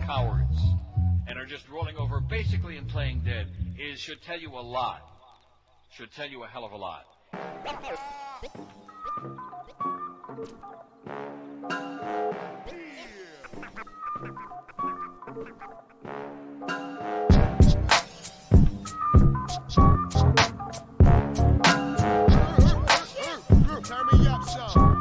cowards and are just rolling over basically and playing dead should tell you a lot. Should tell you a hell of a lot. Turn me up some.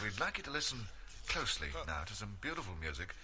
We'd like you to listen closely now to some beautiful music.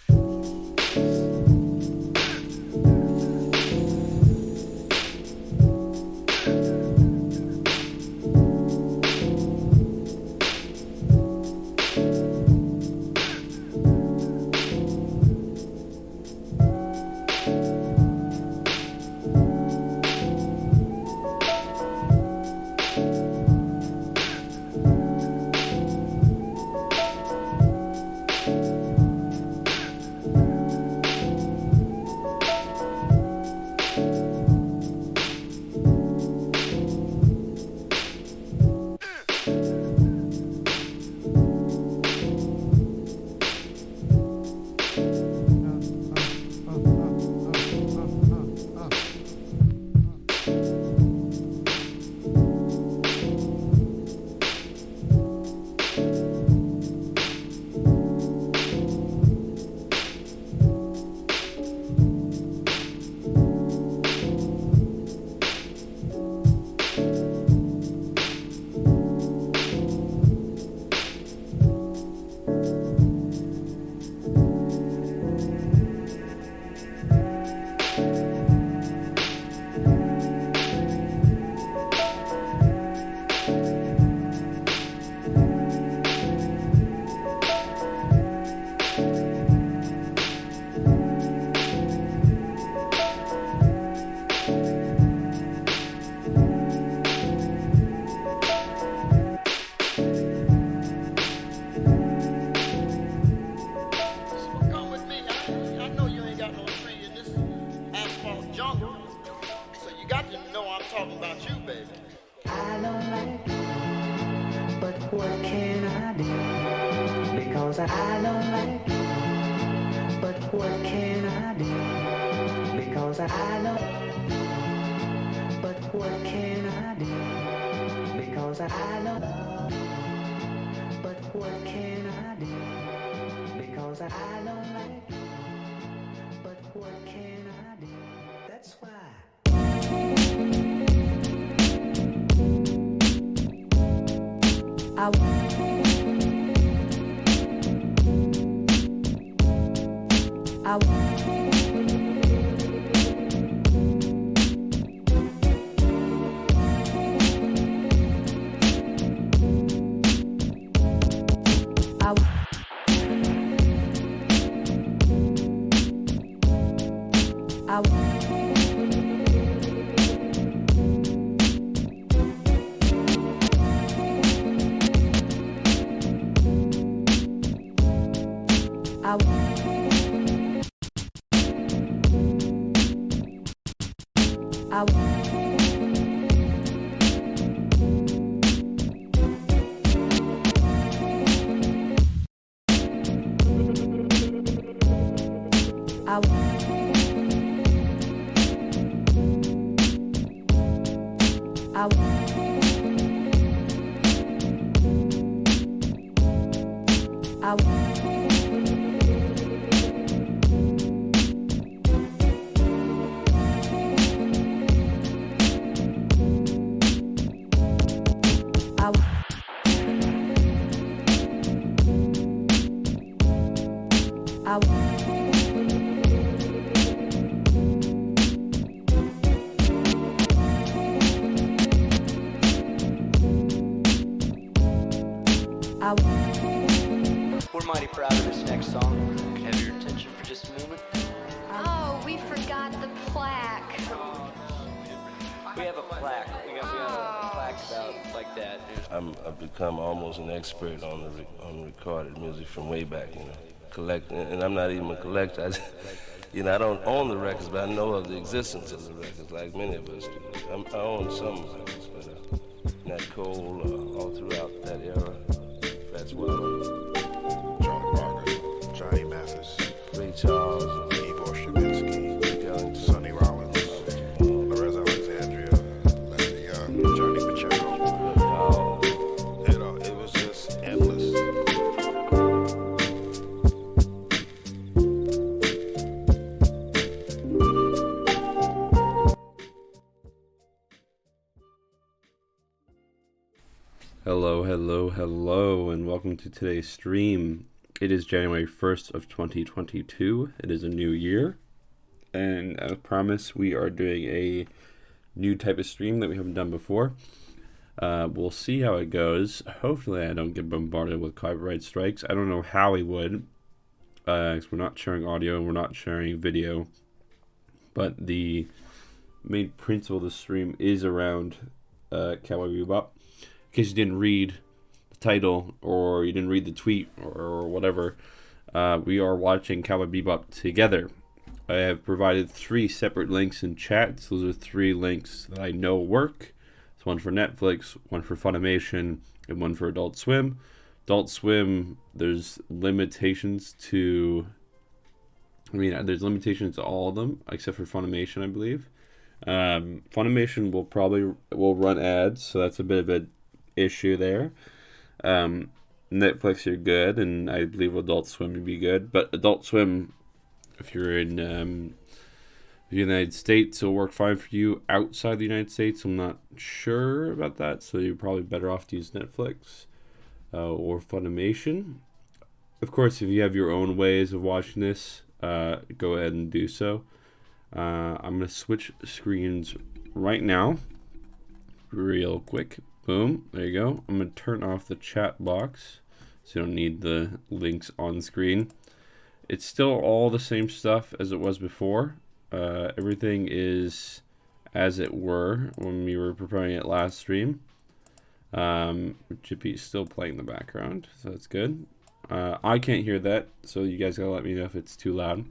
about you, baby? I don't like it, but what can I do? Because I don't like it, but what can I do? Because I don't, but what can I do? Because I don't, but what can I do? Because I don't like it, but what can I do? That's why. I We're mighty proud of this next song. Can I have your attention for just a moment? Oh, we forgot the plaque. We have a plaque. We got a plaque about like that. I've become almost an expert on recorded music from way back, collecting. And I'm not even a collector. I don't own the records, but I know of the existence of the records, like many of us do. I own some records, but Nat Cole, all throughout that era. That's well. Charlie Parker, Johnny Mathis, Ray Charles, Igor Stravinsky, Sonny Rollins, Lorez Alexandria, Lester Young, Johnny Pacheco. It was just endless. Hello, and welcome to today's stream. It is January 1st of 2022. It is a new year, and as promised, we are doing a new type of stream that we haven't done before. We'll see how it goes. Hopefully I don't get bombarded with copyright strikes. I don't know how we would, because we're not sharing audio and we're not sharing video, but the main principle of the stream is around Cowboy Bebop. In case you didn't read the title or you didn't read the tweet or whatever, we are watching Cowboy Bebop together. I have provided 3 separate links in chat. So those are 3 links that I know work. It's one for Netflix, one for Funimation, and one for Adult Swim. Adult Swim, there's limitations to... there's limitations to all of them, except for Funimation, I believe. Funimation will run ads, so that's a bit of an issue there. Netflix, you're good, and I believe Adult Swim would be good. But Adult Swim, if you're in the United States, it'll work fine for you. Outside the United States, I'm not sure about that, so you're probably better off to use Netflix or Funimation. Of course, if you have your own ways of watching this, go ahead and do so. I'm going to switch screens right now, real quick. Boom, there you go. I'm going to turn off the chat box, so you don't need the links on screen. It's still all the same stuff as it was before. Everything is as it were when we were preparing it last stream. Chippy's still playing in the background, so that's good. I can't hear that, so you guys gotta let me know if it's too loud.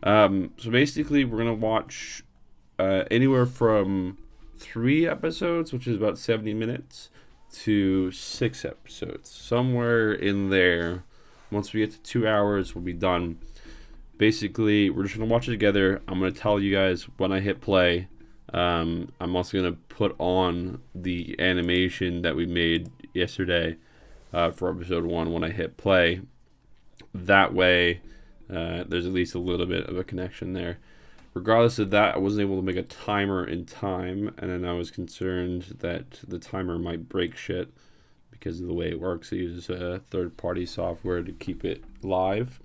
So basically, we're gonna watch anywhere from 3 episodes, which is about 70 minutes, to 6 episodes. Somewhere in there. Once we get to 2 hours, we'll be done. Basically, we're just going to watch it together. I'm going to tell you guys when I hit play. I'm also going to put on the animation that we made yesterday for episode 1 when I hit play. That way, there's at least a little bit of a connection there. Regardless of that, I wasn't able to make a timer in time, and then I was concerned that the timer might break shit because of the way it works. It uses third-party software to keep it live.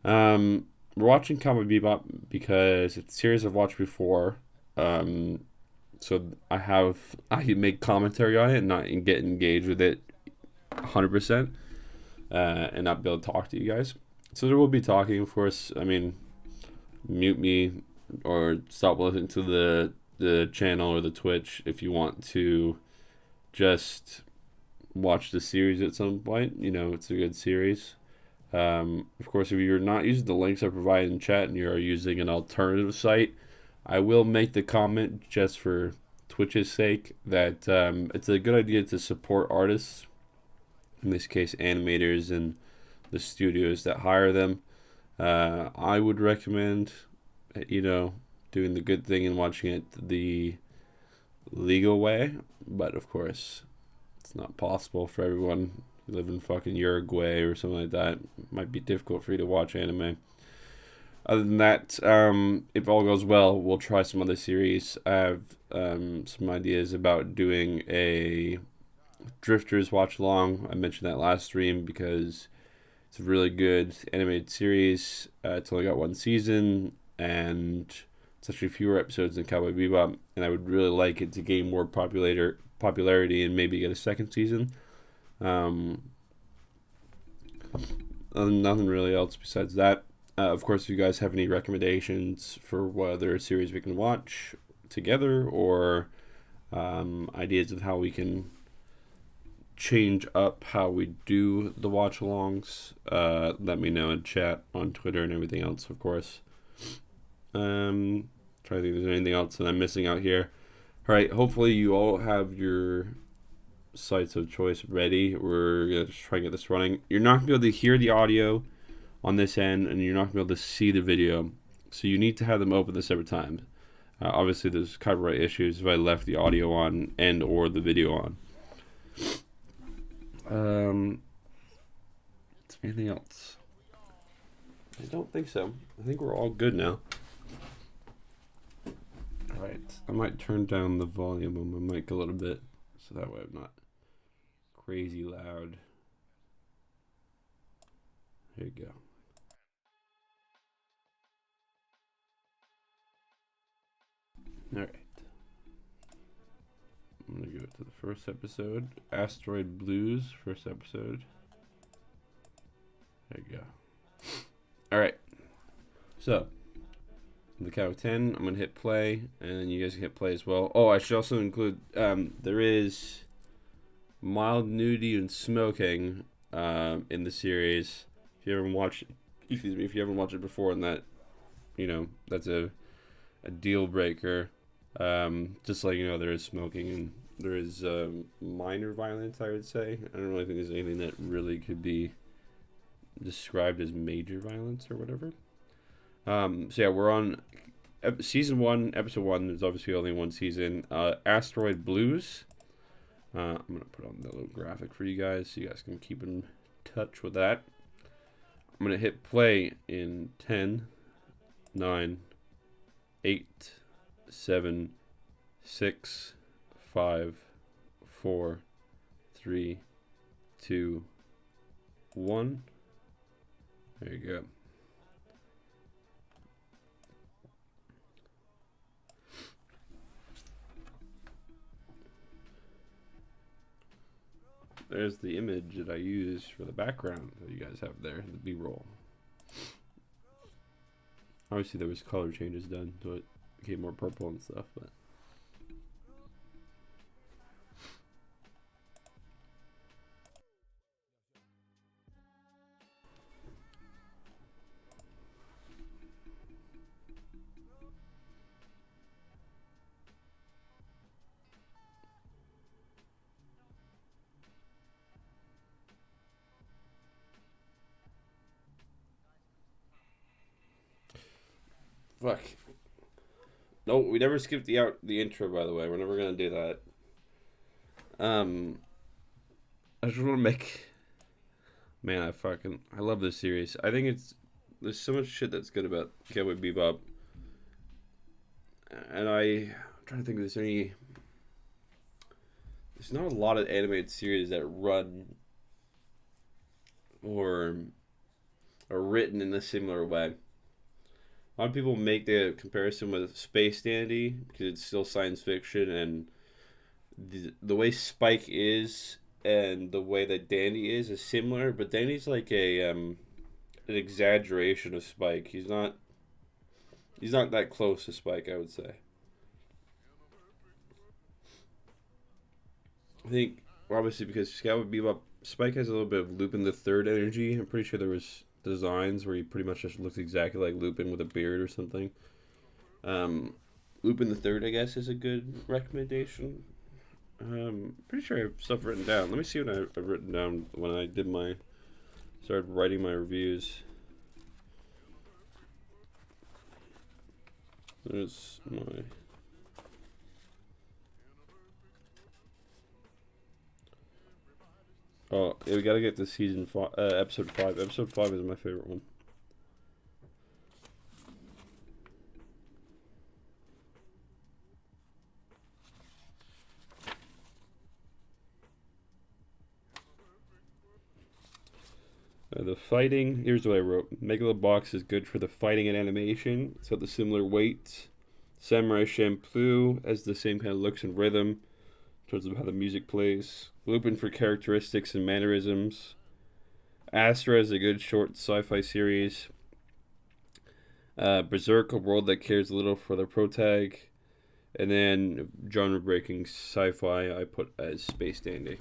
We're watching Cowboy Bebop because it's a series I've watched before. So I can make commentary on it and not get engaged with it 100%, and not be able to talk to you guys. So there will be talking, of course. I mean, mute me or stop listening to the channel or the Twitch if you want to just watch the series at some point. You know, it's a good series. Of course, if you're not using the links I provide in chat and you're using an alternative site, I will make the comment just for Twitch's sake that it's a good idea to support artists, in this case animators and the studios that hire them. I would recommend, doing the good thing and watching it the legal way, but of course it's not possible for everyone. You live in fucking Uruguay or something like that, it might be difficult for you to watch anime. Other than that, if all goes well, we'll try some other series. I have some ideas about doing a Drifters watch along. I mentioned that last stream because it's a really good animated series. It's only got 1 season, and it's actually fewer episodes than Cowboy Bebop, and I would really like it to gain more popularity and maybe get a 2nd season. Nothing really else besides that. Of course, if you guys have any recommendations for what other series we can watch together, or ideas of how we can change up how we do the watch-alongs, let me know in chat, on Twitter, and everything else, of course. Trying to think if there's anything else that I'm missing out here. Alright, hopefully you all have your sites of choice ready. We're going to try and get this running. You're not going to be able to hear the audio on this end, and you're not going to be able to see the video, so you need to have them open at separate times. Obviously, there's copyright issues if I left the audio on and or the video on. Anything else? I don't think so. I think we're all good now. Alright, I might turn down the volume on my mic a little bit, so that way I'm not crazy loud. There you go. Alright. I'm going to go to the first episode. Asteroid Blues, first episode. There you go. Alright. So, on the count of 10, I'm going to hit play, and then you guys can hit play as well. Oh, I should also include, there is mild nudity and smoking in the series. If you haven't watched it before, and that, that's a deal breaker. Just like there is smoking and there is minor violence, I would say. I don't really think there's anything that really could be described as major violence or whatever. So yeah, we're on season 1, episode 1. There's obviously only 1 season. Asteroid Blues. I'm gonna put on the little graphic for you guys so you guys can keep in touch with that. I'm gonna hit play in 10, 9, 8, 7, 6, 5, 4, 3, 2, 1. There you go. There's the image that I use for the background that you guys have there, the B-roll. Obviously there was color changes done, so it became more purple and stuff, but Fuck. No, we never skipped the intro, by the way. We're never gonna do that. I just want to make... Man, I love this series. I think there's so much shit that's good about Cowboy Bebop. And I'm trying to think if there's not a lot of animated series that run or are written in a similar way. A lot of people make the comparison with Space Dandy because it's still science fiction, and the way Spike is and the way that Dandy is similar, but Dandy's like an exaggeration of Spike. He's not that close to Spike, I would say. I think obviously because Cowboy Bebop, Spike has a little bit of Lupin the Third energy. I'm pretty sure there was designs where he pretty much just looks exactly like Lupin with a beard or something. Lupin the Third, I guess, is a good recommendation. Pretty sure I have stuff written down. Let me see what I've written down when I started writing my reviews. There's my... Oh, yeah, we gotta get to episode 5. Episode 5 is my favorite one. The fighting, here's what I wrote. Megalobox is good for the fighting and animation. It's got the similar weight. Samurai Champloo has the same kind of looks and rhythm in terms of how the music plays. Lupin for characteristics and mannerisms. Astra is a good short sci-fi series. Berserk, a world that cares little for the protag. And then genre-breaking sci-fi I put as Space Dandy.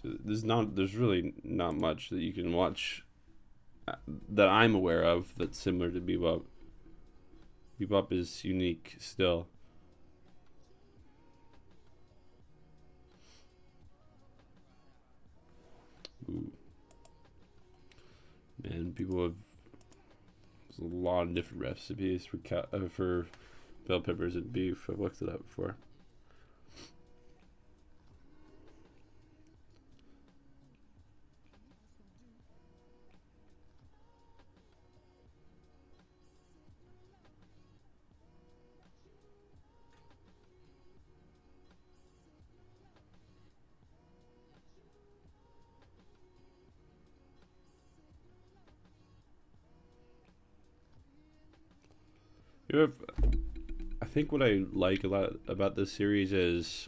So there's really not much that you can watch that I'm aware of that's similar to Bebop. Bebop is unique still. Ooh. Man, there's a lot of different recipes for bell peppers and beef. I've looked it up before. I think what I like a lot about this series is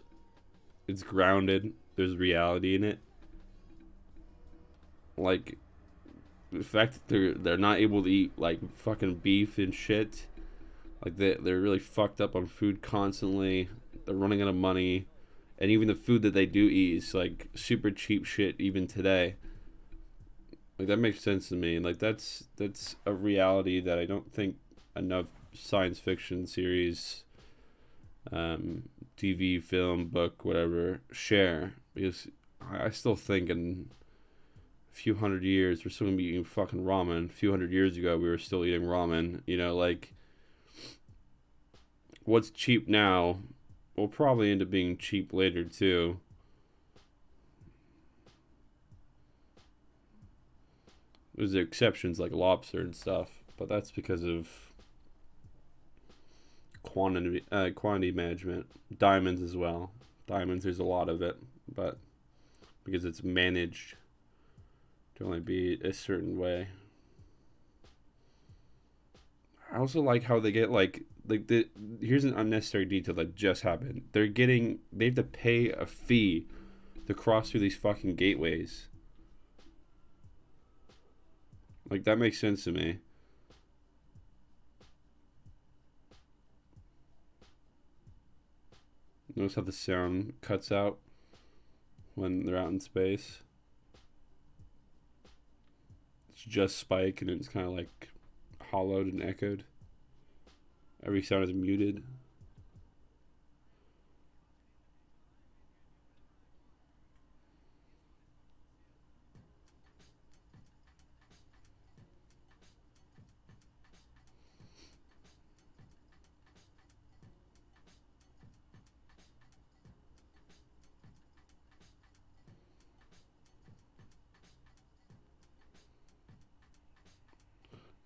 it's grounded. There's reality in it. Like the fact that they're not able to eat like fucking beef and shit. Like they're really fucked up on food constantly. They're running out of money, and even the food that they do eat is like super cheap shit even today. Like that makes sense to me. Like that's a reality that I don't think enough science fiction series, TV, film, book, whatever, share. Because I still think in a few hundred years we're still gonna be eating fucking ramen. A few hundred years ago we were still eating ramen. You know, like what's cheap now will probably end up being cheap later too. There's exceptions like lobster and stuff, but that's because of quantity management. Diamonds as well. Diamonds, there's a lot of it, but because it's managed to only be a certain way. I also like how they get here's an unnecessary detail that just happened. They have to pay a fee to cross through these fucking gateways. Like that makes sense to me. Notice how the sound cuts out when they're out in space. It's just Spike and it's kind of like hollowed and echoed. Every sound is muted.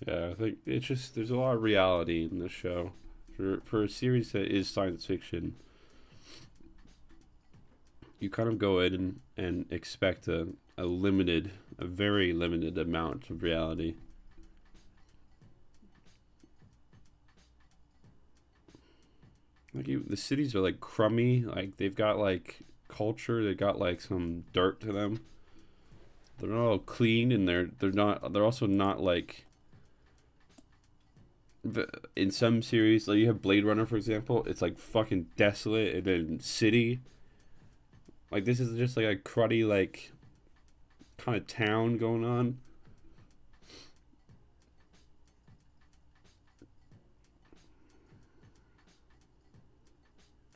Yeah, I think it's just there's a lot of reality in this show. For a series that is science fiction, you kind of go in and expect a very limited amount of reality. Like the cities are like crummy, like they've got like culture, they've got like some dirt to them. They're not all clean, and they're also not like in some series, like you have Blade Runner for example, it's like fucking desolate, and then city. Like this is just like a cruddy like kind of town going on.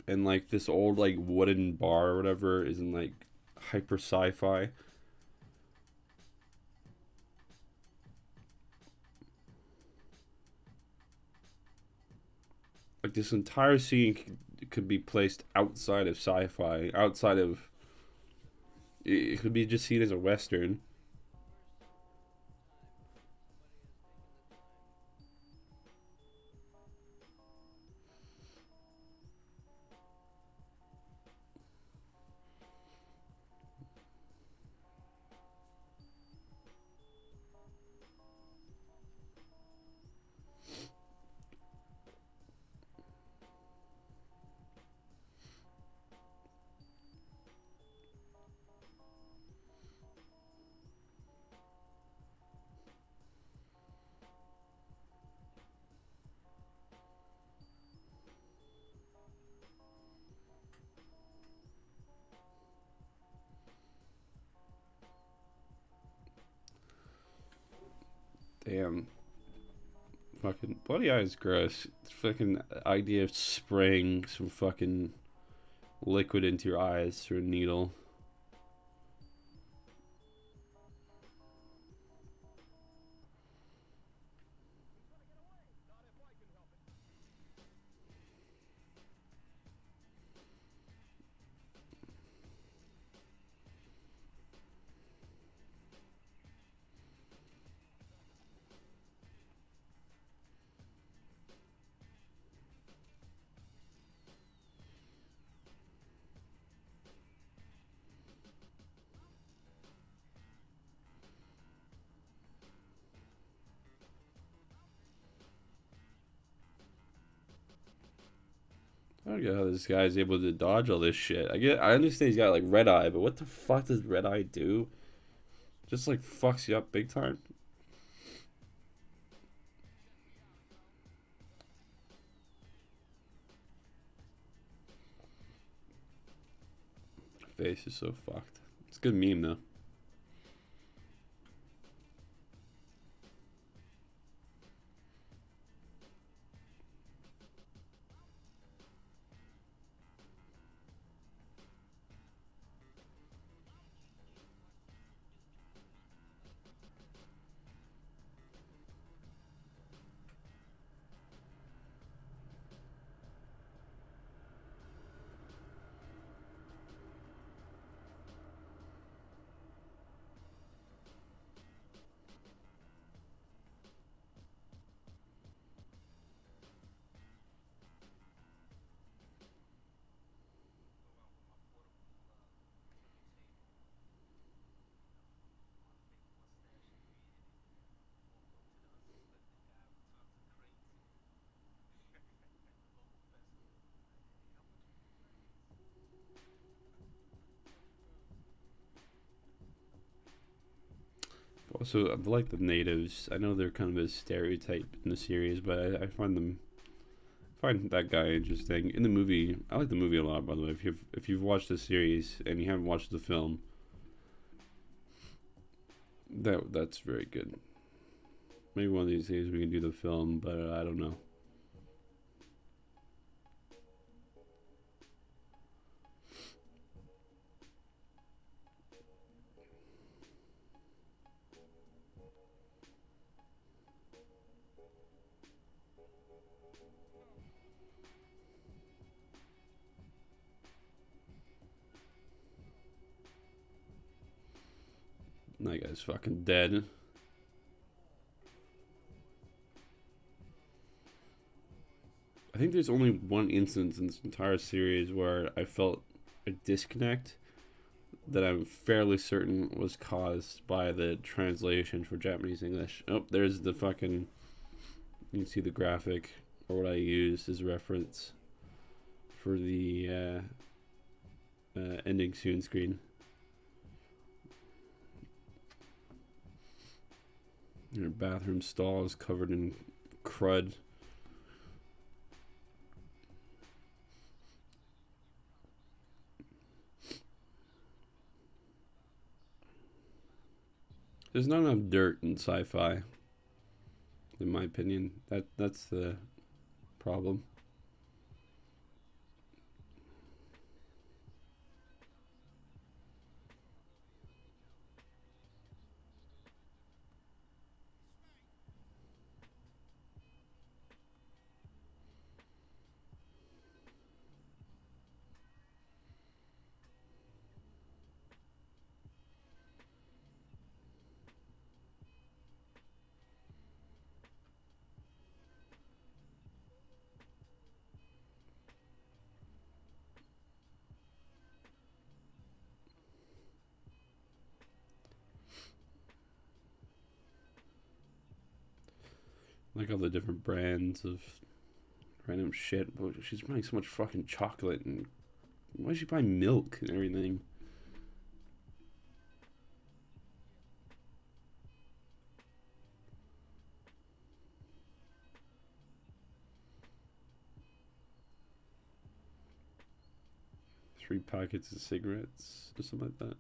And like this old like wooden bar or whatever is in like hyper sci-fi. Like this entire scene could be placed outside of sci-fi, outside of it could be just seen as a western. Damn. Fucking bloody eye is gross. It's fucking idea of spraying some fucking liquid into your eyes through a needle. I don't get how this guy's able to dodge all this shit. I understand he's got like red eye, but what the fuck does red eye do? Just like fucks you up big time. Face is so fucked. It's a good meme though. Also, I like the natives. I know they're kind of a stereotype in the series, but I find that guy interesting in the movie. I like the movie a lot, by the way. If you've watched the series and you haven't watched the film, that's very good. Maybe one of these days we can do the film, but I don't know. That guy's fucking dead. I think there's only one instance in this entire series where I felt a disconnect that I'm fairly certain was caused by the translation for Japanese English. Oh, there's the fucking... You can see the graphic, or what I used as reference for the ending soon screen. Your bathroom stall is covered in crud. There's not enough dirt in sci-fi, in my opinion. That's the problem. Like all the different brands of random shit. But she's buying so much fucking chocolate, and why is she buying milk and everything? Three packets of cigarettes or something like that.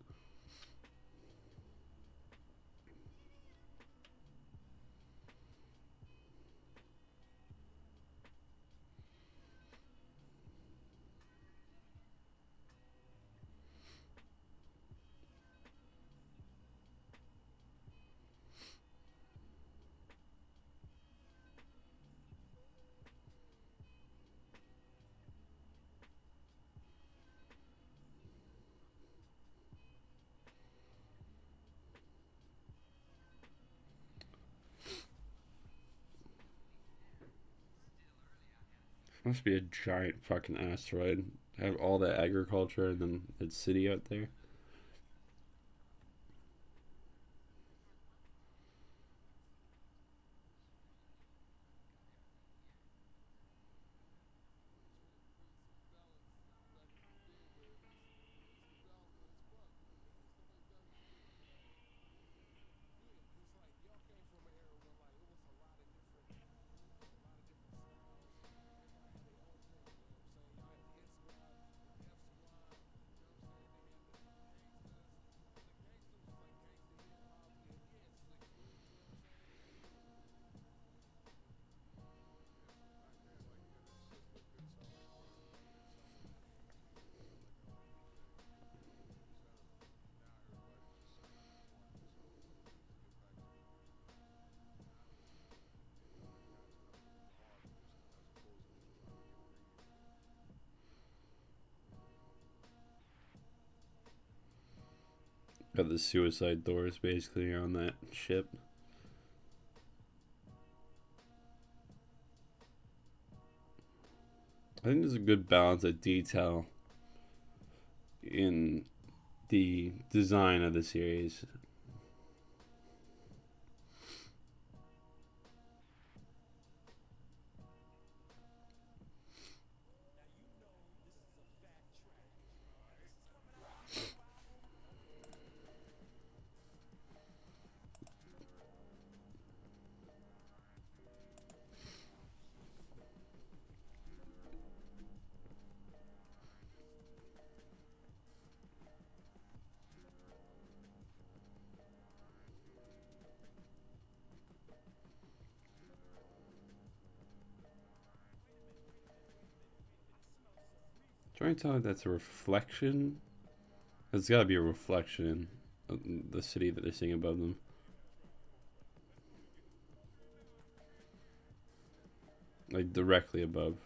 Must be a giant fucking asteroid. Have all that agriculture and then that city out there. Got the suicide doors basically on that ship. I think there's a good balance of detail in the design of the series. Trying to tell if that's a reflection. It's got to be a reflection of the city that they're seeing above them. Like directly above.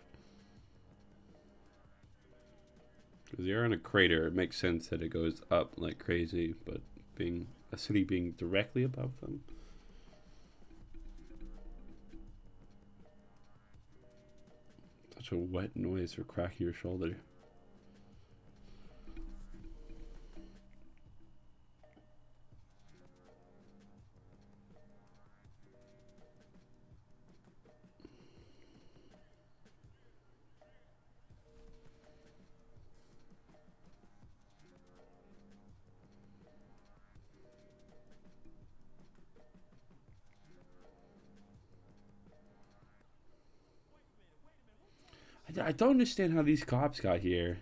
Because you're in a crater, it makes sense that it goes up like crazy, but being a city being directly above them. Such a wet noise for cracking your shoulder. I don't understand how these cops got here.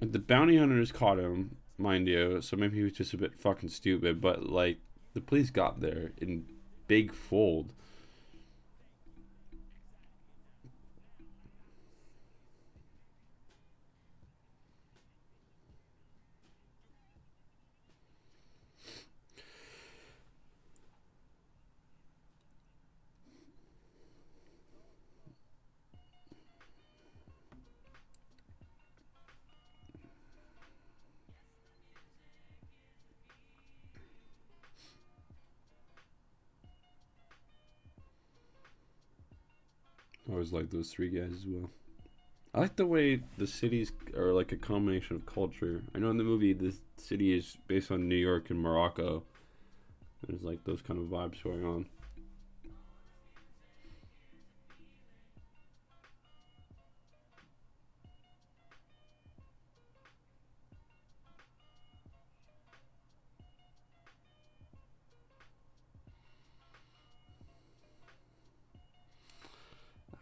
Like, the bounty hunters caught him, mind you, so maybe he was just a bit fucking stupid, but, like, the police got there in big fold. I always like those three guys as well. I like the way the cities are like a combination of culture. I know in the movie the city is based on New York and Morocco. There's like those kind of vibes going on.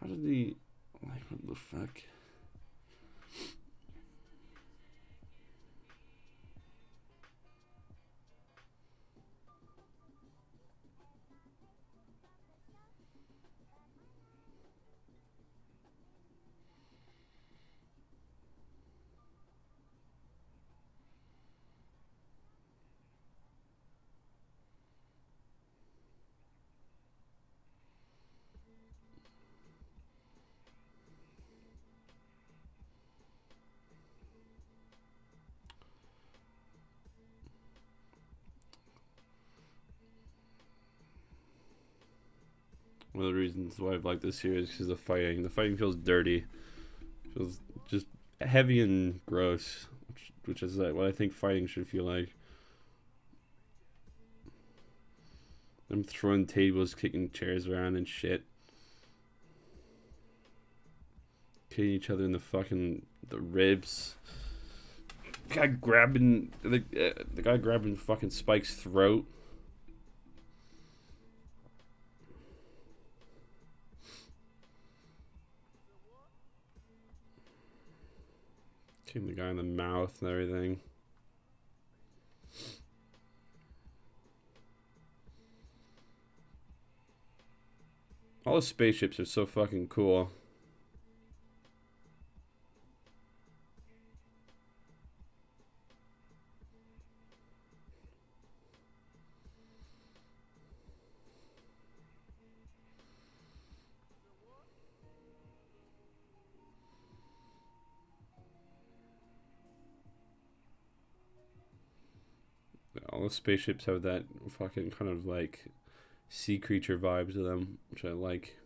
How did he... Like, what the fuck? One of the reasons why I've liked this series is because the fighting. The fighting feels dirty. Feels just heavy and gross, which is like what I think fighting should feel like. I'm throwing tables, kicking chairs around and shit. Kicking each other in the ribs. The guy grabbing fucking Spike's throat. Kicking the guy in the mouth and everything. All the spaceships are so fucking cool. All the spaceships have that fucking kind of like sea creature vibes to them, which I like.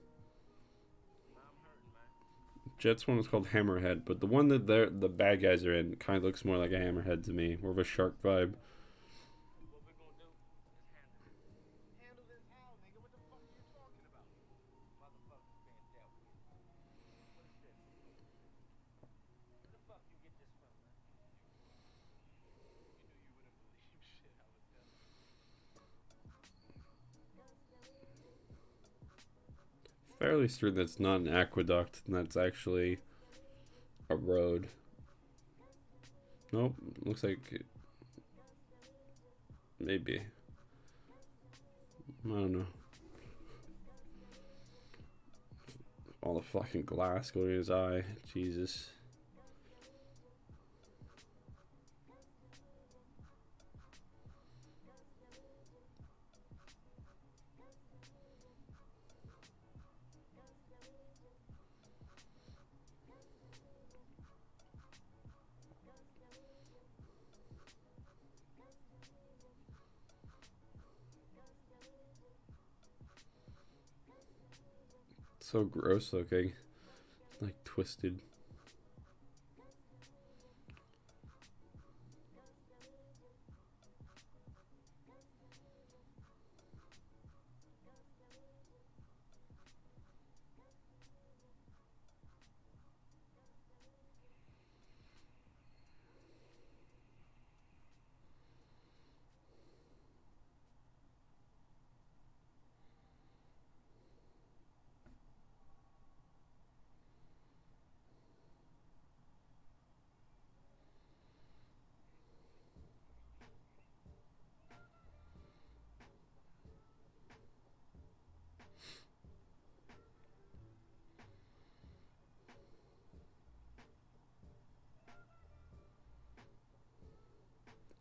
Jet's one is called Hammerhead, but the one that the bad guys are in kind of looks more like a hammerhead to me, more of a shark vibe. Fairly certain that's not an aqueduct, and that's actually a road. Nope, looks like maybe. I don't know. All the fucking glass going in his eye. Jesus. So gross looking. Like twisted.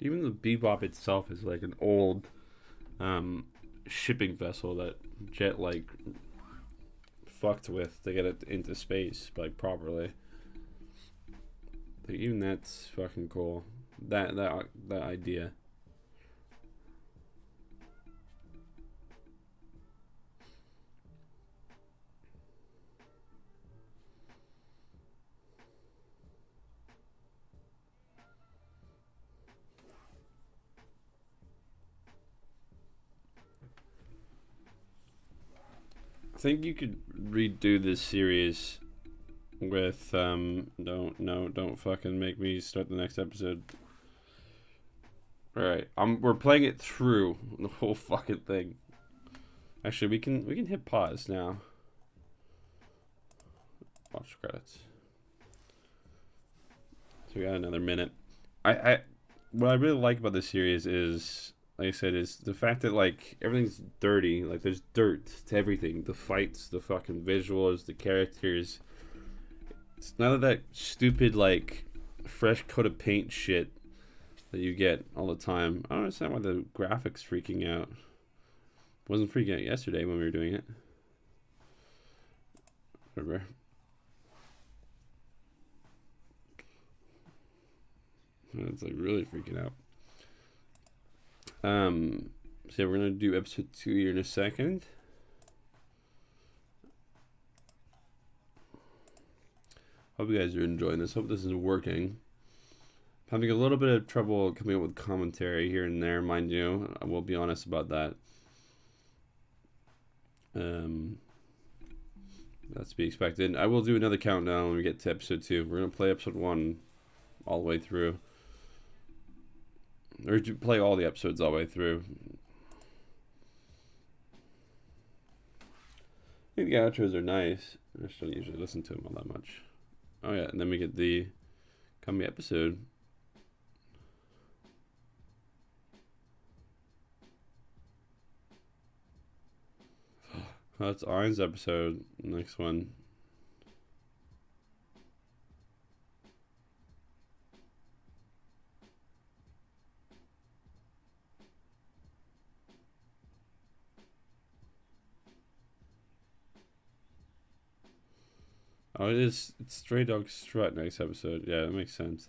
Even the Bebop itself is like an old shipping vessel that Jet like fucked with to get it into space like properly. Like, even that's fucking cool. That idea. I think you could redo this series with don't fucking make me start the next episode. Alright, we're playing it through the whole fucking thing. Actually, we can hit pause now. Watch credits. So we got another minute. What I really like about this series is, like I said, is the fact that like everything's dirty. Like there's dirt to everything. The fights, the fucking visuals, the characters. It's none of that stupid like fresh coat of paint shit that you get all the time. I don't understand why the graphics freaking out. Wasn't freaking out yesterday when we were doing it. Whatever. It's like really freaking out. So we're gonna do episode 2 here in a second. Hope you guys are enjoying this. Hope this is working. I'm having a little bit of trouble coming up with commentary here and there, mind you. I will be honest about that. That's to be expected. I will do another countdown when we get to episode 2. We're gonna play episode 1 all the way through. Or to play all the episodes all the way through. I think the outros are nice. I just don't usually listen to them all that much. Oh yeah, and then we get the coming episode. That's Iron's episode. Next one. Oh, it's Stray Dog Strut next episode. Yeah, that makes sense.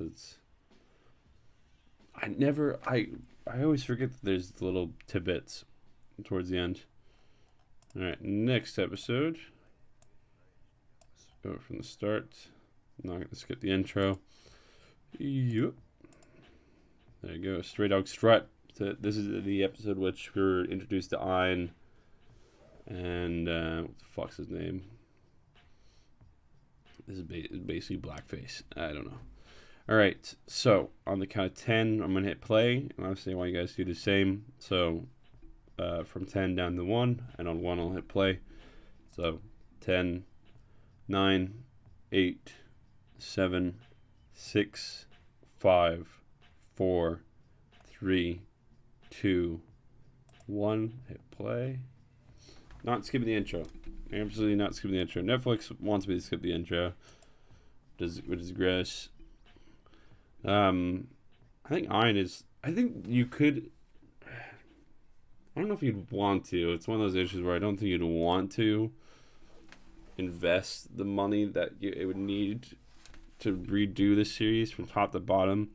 I always forget that there's little tidbits towards the end. Alright, next episode. Let's go from the start. I'm not going to skip the intro. Yep. There you go, Stray Dog Strut. So this is the episode which we were introduced to Ein. And, what the fuck's his name? This is basically blackface. I don't know. Alright, so on the count of 10, I'm going to hit play. And obviously I want you guys to do the same. So, from 10 down to 1. And on 1, I'll hit play. So, 10, 9, 8, 7, 6, 5, 4, 3, 2, 1. Hit play. Not skipping the intro. Absolutely not skipping the intro. Netflix wants me to skip the intro, which is gross. I think Ein is. I think you could. I don't know if you'd want to. It's one of those issues where I don't think you'd want to invest the money that it would need to redo the series from top to bottom.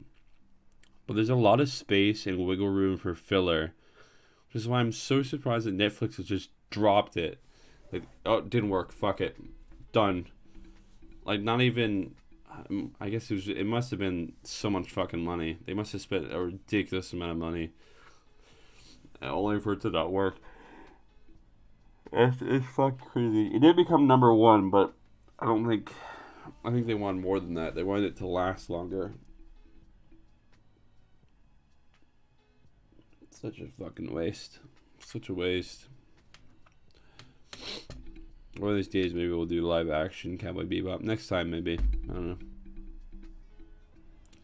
But there's a lot of space and wiggle room for filler, which is why I'm so surprised that Netflix has just dropped it. Like, oh, it didn't work. Fuck it. Done. Like, not even. I guess it must have been so much fucking money. They must have spent a ridiculous amount of money only for it to not work. It's fucking crazy. It did become number one, but I think they wanted more than that. They wanted it to last longer. Such a fucking waste. Such a waste. One of these days, maybe we'll do live action Cowboy Bebop. Next time, maybe. I don't know.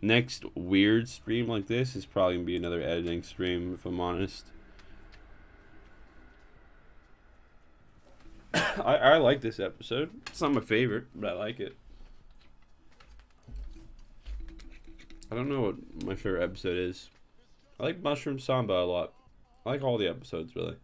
Next weird stream like this is probably going to be another editing stream, if I'm honest. I like this episode. It's not my favorite, but I like it. I don't know what my favorite episode is. I like Mushroom Samba a lot. I like all the episodes, really.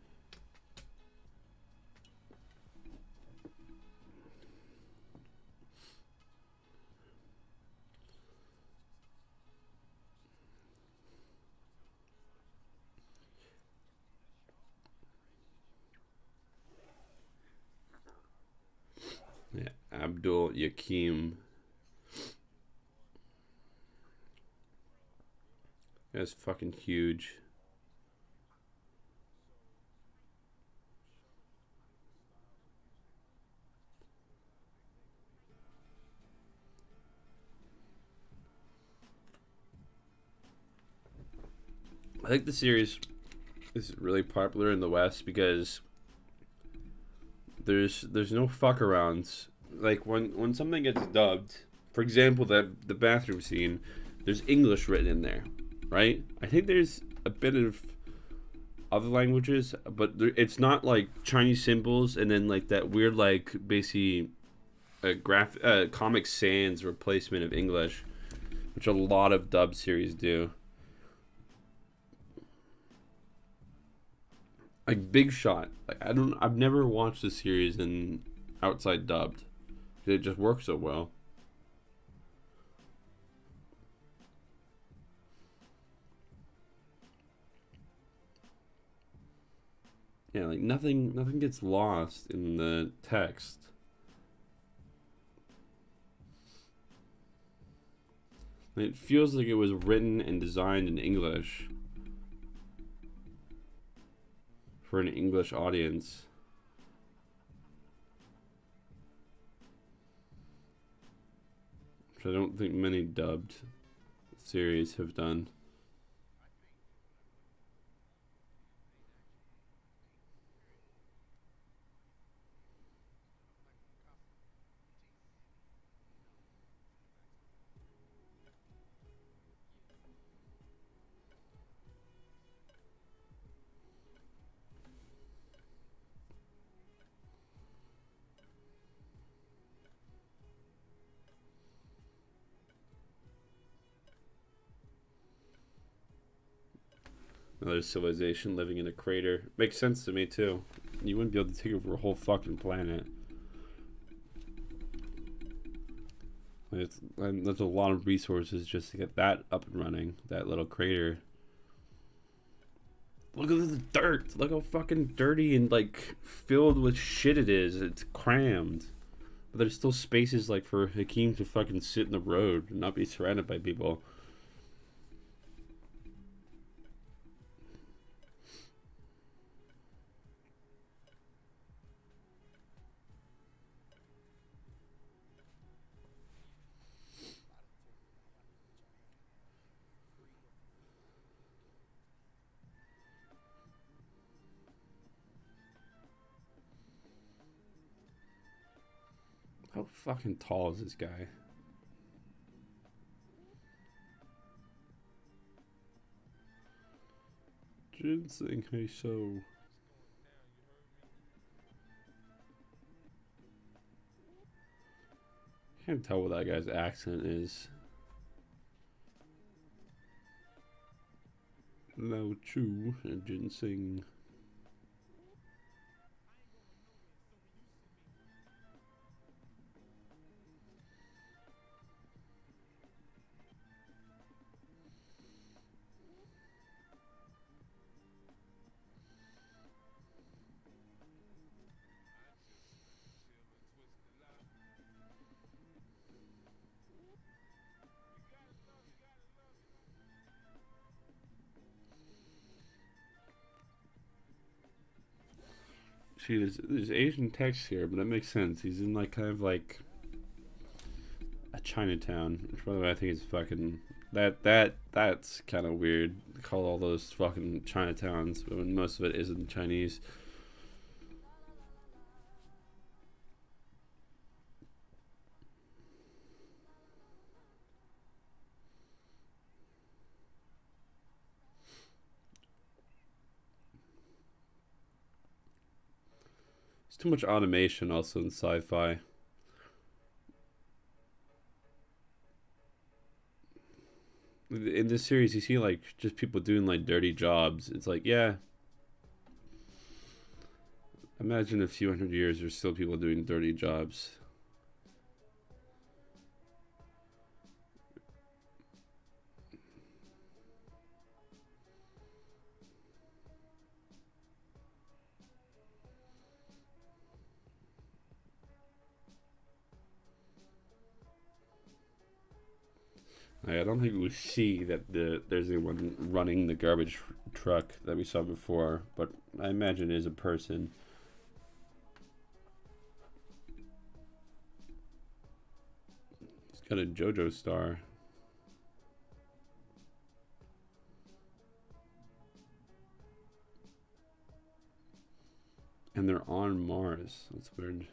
Yeah, Abdul Yakim. That's fucking huge. I think the series is really popular in the West because there's no fuck arounds. Like when something gets dubbed, for example, the bathroom scene, there's English written in there, right? I think there's a bit of other languages, but it's not like Chinese symbols and then like that weird like basically Comic Sans replacement of English, which a lot of dub series do. Like Big Shot, like I've never watched the series in outside dubbed. It just works so well. Yeah, like nothing gets lost in the text. It feels like it was written and designed in English for an English audience. Which I don't think many dubbed series have done. Another civilization living in a crater. Makes sense to me, too. You wouldn't be able to take over a whole fucking planet. There's a lot of resources just to get that up and running. That little crater. Look at the dirt. Look how fucking dirty and, like, filled with shit it is. It's crammed. But there's still spaces, like, for Hakeem to fucking sit in the road and not be surrounded by people. How fucking tall is this guy? Ginseng, hey so. Can't tell what that guy's accent is. Lao Chu and Ginseng. See, there's Asian text here, but that makes sense. He's in like kind of like a Chinatown, which by the way I think is fucking that's kind of weird. They call all those fucking Chinatowns when most of it isn't Chinese. There's too much automation also in sci-fi. In this series, you see like just people doing like dirty jobs. It's like, yeah. Imagine a few hundred years, there's still people doing dirty jobs. I don't think we see that there's anyone running the garbage truck that we saw before, but I imagine it is a person. He's got a JoJo star. And they're on Mars. That's weird.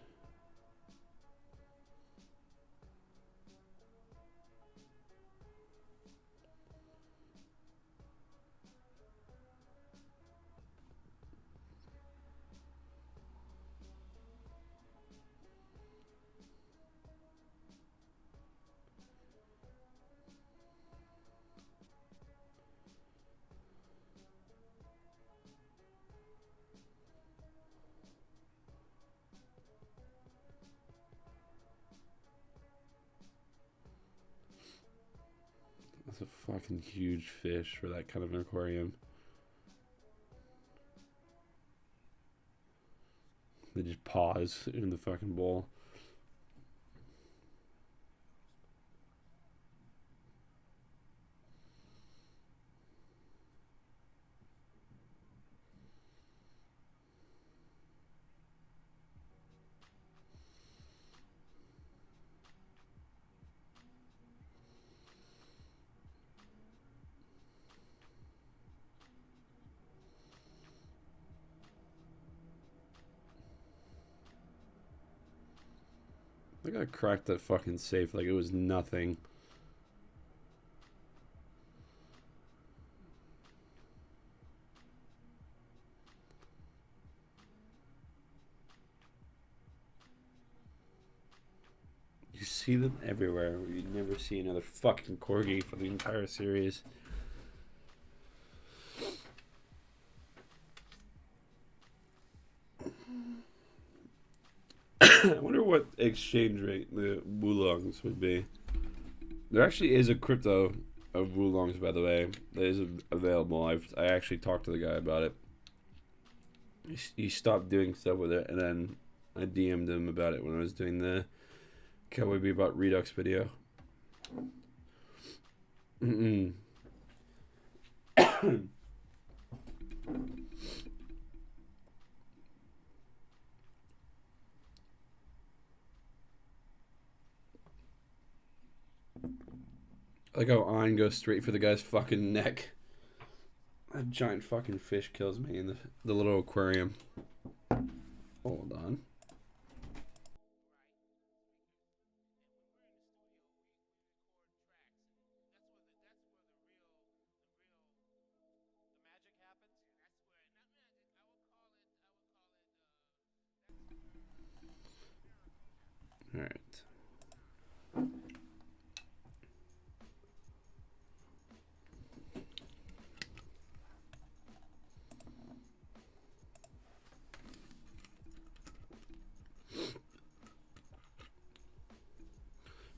That's a fucking huge fish for that kind of an aquarium. They just pause in the fucking bowl. I gotta crack that fucking safe like it was nothing. You see them everywhere. You never see another fucking corgi for the entire series. I wonder what exchange rate the Wulongs would be. There actually is a crypto of Wulongs, by the way, that is available. I actually talked to the guy about it. He stopped doing stuff with it, and then I DM'd him about it when I was doing the Cowboy Bebop Redux video. Like how Ein goes straight for the guy's fucking neck. That giant fucking fish kills me in the little aquarium. Hold on. Alright.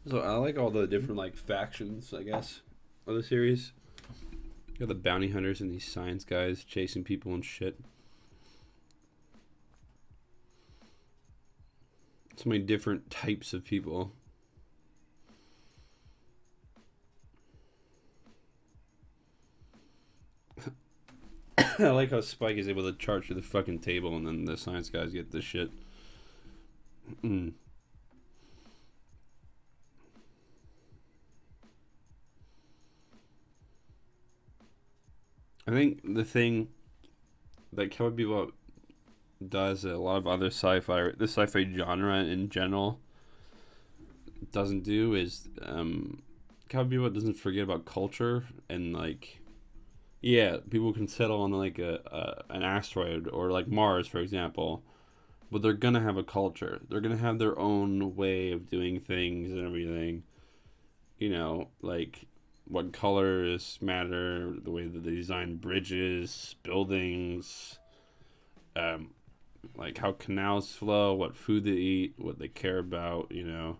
So I like all the different like factions, I guess, of the series. You got the bounty hunters and these science guys chasing people and shit. So many different types of people. I like how Spike is able to charge through the fucking table, and then the science guys get this shit. I think the thing that Cowboy Bebop does that a lot of other sci-fi, the sci-fi genre in general, doesn't do is Cowboy Bebop doesn't forget about culture and like, yeah, people can settle on like an asteroid or like Mars, for example, but they're gonna have a culture. They're gonna have their own way of doing things and everything. You know, like what colors matter, the way that they design bridges, buildings, like how canals flow, what food they eat, what they care about, you know.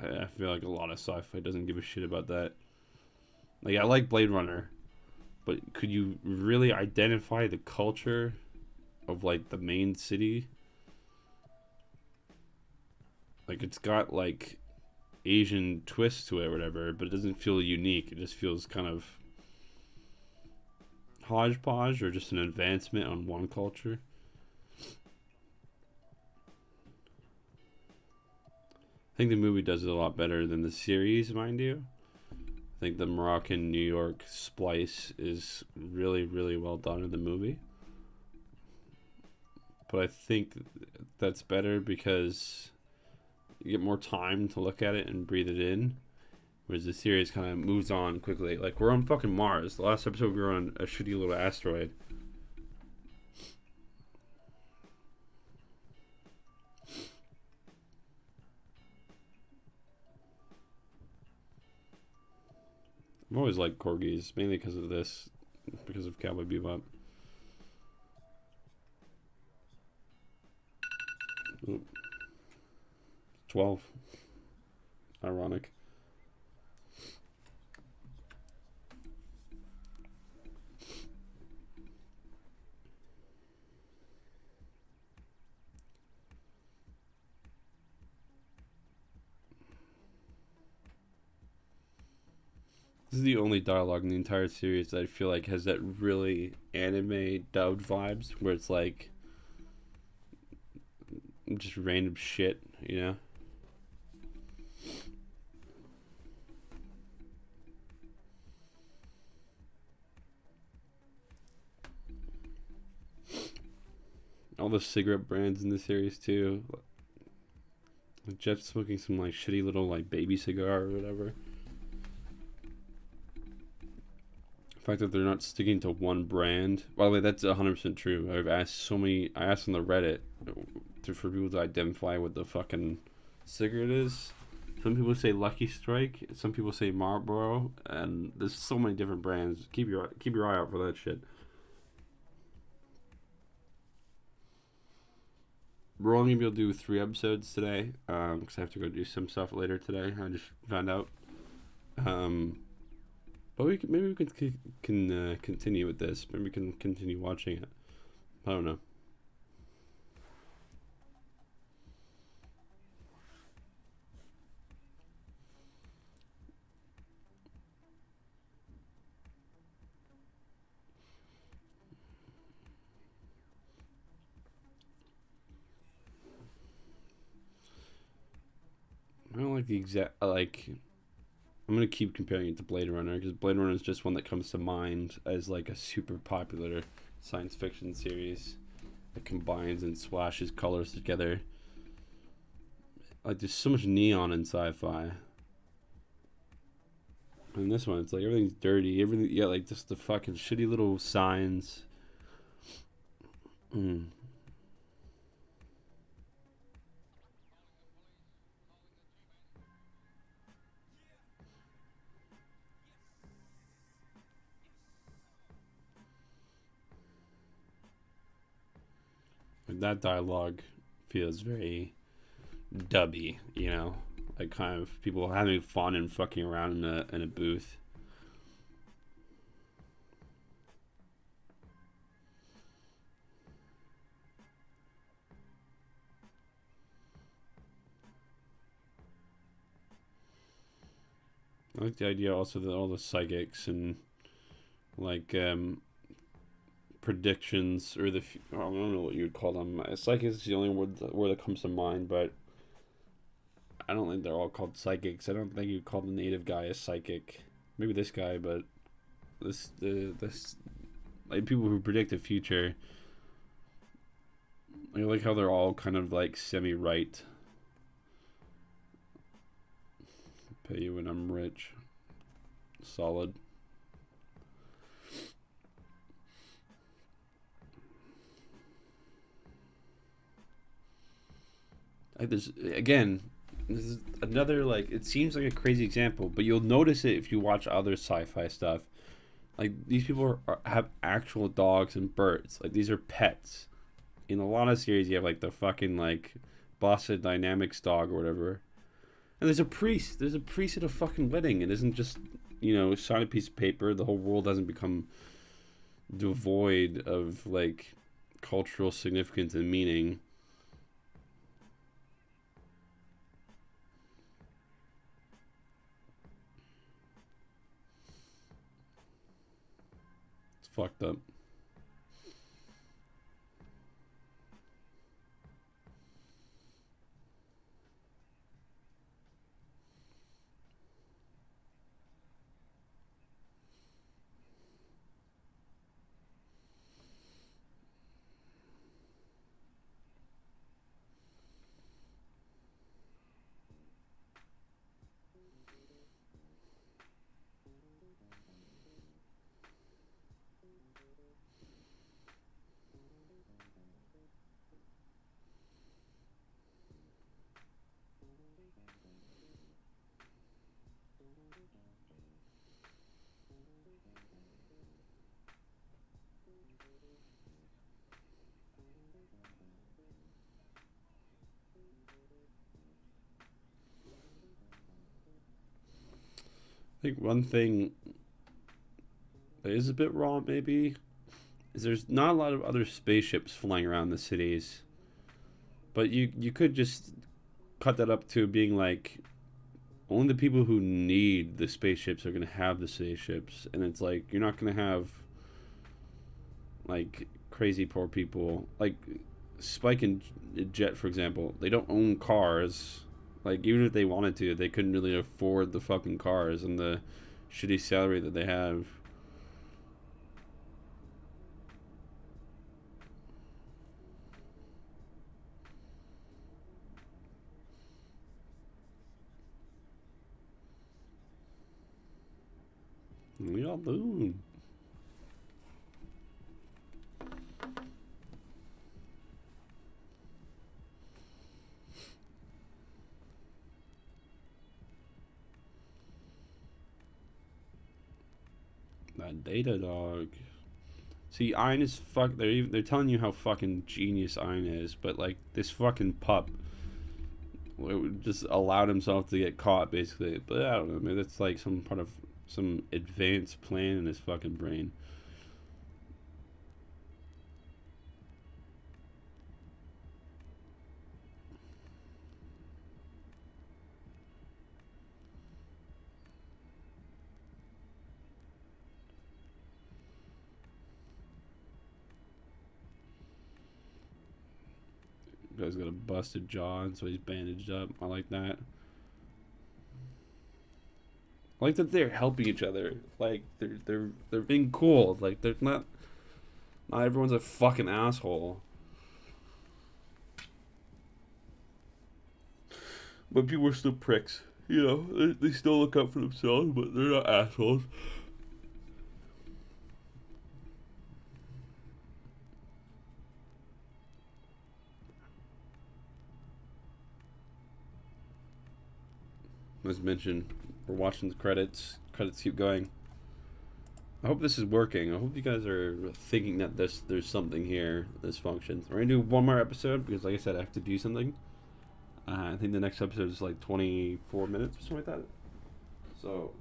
I feel like a lot of sci-fi doesn't give a shit about that. Like, I like Blade Runner, but could you really identify the culture of, like, the main city? Like, it's got, like, Asian twists to it or whatever, but it doesn't feel unique. It just feels kind of hodgepodge or just an advancement on one culture. I think the movie does it a lot better than the series, mind you. I think the Moroccan New York splice is really, really well done in the movie. But I think that's better because you get more time to look at it and breathe it in. Whereas the series kind of moves on quickly. Like, we're on fucking Mars. The last episode we were on a shitty little asteroid. I've always liked corgis, mainly because of this, because of Cowboy Bebop. Ooh. 12. Ironic. This is the only dialogue in the entire series that I feel like has that really anime dubbed vibes, where it's like just random shit, you know? All the cigarette brands in the series too. Like Jeff's smoking some like shitty little like baby cigar or whatever. The fact that they're not sticking to one brand. By the way, that's 100% true. I asked on the Reddit for people to identify what the fucking cigarette is. Some people say Lucky Strike, some people say Marlboro, and there's so many different brands. Keep your eye out for that shit. We're only gonna be able to do 3 episodes today, because I have to go do some stuff later today. I just found out. But maybe we can continue with this. Maybe we can continue watching it. I don't know. I don't like the exact like. I'm gonna keep comparing it to Blade Runner because Blade Runner is just one that comes to mind as like a super popular science fiction series that combines and splashes colors together. Like, there's so much neon in sci-fi. And this one, it's like everything's dirty. Everything, yeah, like just the fucking shitty little signs. Like, that dialogue feels very dubby, you know, like kind of people having fun and fucking around in a booth. I like the idea also that all the psychics and like predictions or I don't know what you would call them. Psychics is the only word that comes to mind, but I don't think they're all called psychics. I don't think you'd call the native guy a psychic. Maybe this guy, but this like people who predict the future. I like how they're all kind of like semi-right. Pay you when I'm rich. Solid. This is another, like, it seems like a crazy example, but you'll notice it if you watch other sci-fi stuff. Like, these people have actual dogs and birds. Like, these are pets. In a lot of series, you have, like, the fucking, like, Boston Dynamics dog or whatever. And there's a priest. There's a priest at a fucking wedding. It isn't just, sign a piece of paper. The whole world doesn't become devoid of, like, cultural significance and meaning. It's fucked up. I think one thing that is a bit wrong, maybe, is there's not a lot of other spaceships flying around the cities. But you could just cut that up to being like, only the people who need the spaceships are going to have the spaceships. And it's like, you're not going to have, like, crazy poor people. Like, Spike and Jet, for example, they don't own cars. Like, even if they wanted to, they couldn't really afford the fucking cars and the shitty salary that they have. We all do. That data dog. See, Ein is fuck. They're telling you how fucking genius Ein is, but like this fucking pup just allowed himself to get caught, basically. But I don't know. Maybe that's like some part of some advanced plan in his fucking brain. Guy's got a busted jaw, and so he's bandaged up. I like that. I like that they're helping each other. Like they're being cool. Like they're not everyone's a fucking asshole. But people are still pricks. They still look up for themselves, but they're not assholes. As mentioned, we're watching the credits. Credits keep going. I hope this is working. I hope you guys are thinking that there's something here. This functions. We're gonna do one more episode because, like I said, I have to do something. I think the next episode is like 24 minutes or something like that. So,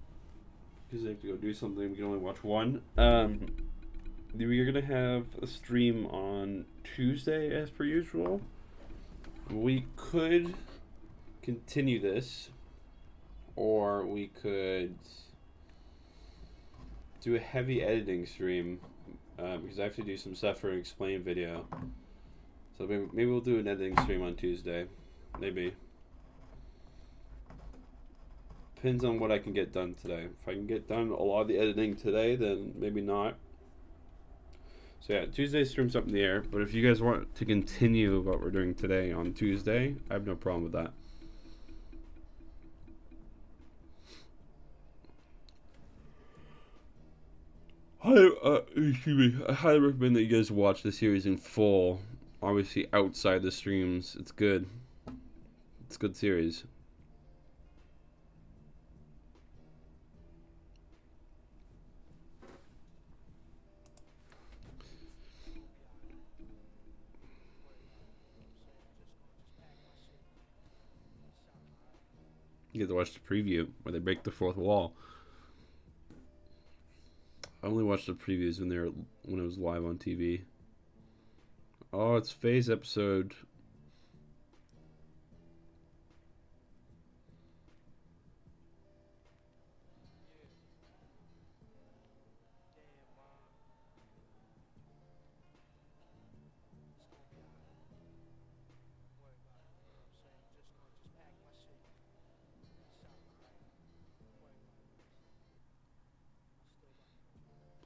because I have to go do something, we can only watch one. We are gonna have a stream on Tuesday as per usual. We could continue this, or we could do a heavy editing stream because I have to do some stuff for an explain video. So maybe we'll do an editing stream on Tuesday. Maybe. Depends on what I can get done today. If I can get done a lot of the editing today, then maybe not. So yeah, Tuesday's stream's up in the air. But if you guys want to continue what we're doing today on Tuesday, I have no problem with that. I highly recommend that you guys watch the series in full. Obviously, outside the streams, it's good. It's a good series. You get to watch the preview where they break the fourth wall. I only watched the previews when it was live on TV. Oh, it's Faye's episode.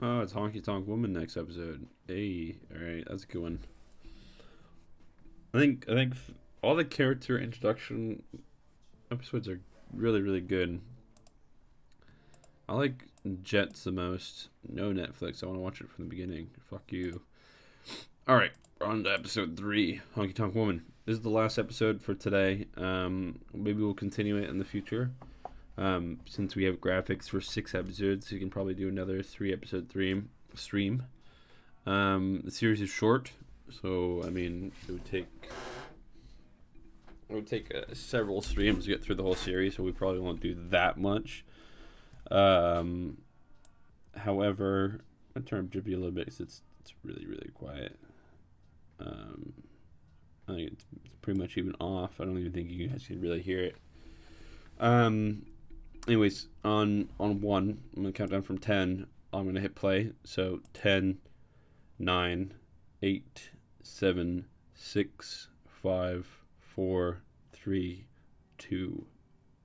Oh, it's Honky Tonk Woman next episode. Hey, all right, that's a good one. I think all the character introduction episodes are really, really good. I like Jets the most. No Netflix. I want to watch it from the beginning. Fuck you. All right, we're on to episode 3, Honky Tonk Woman. This is the last episode for today. Maybe we'll continue it in the future. Since we have graphics for 6 episodes, you can probably do another 3-episode stream. The series is short, so I mean it would take several streams to get through the whole series, so we probably won't do that much. However, I turn up Jippy a little bit because it's really, really quiet. I think it's pretty much even off. I don't even think you guys can really hear it. Anyways, on 1, I'm gonna count down from 10. I'm gonna hit play. So 10, 9, 8, 7, 6, 5, 4, 3, 2,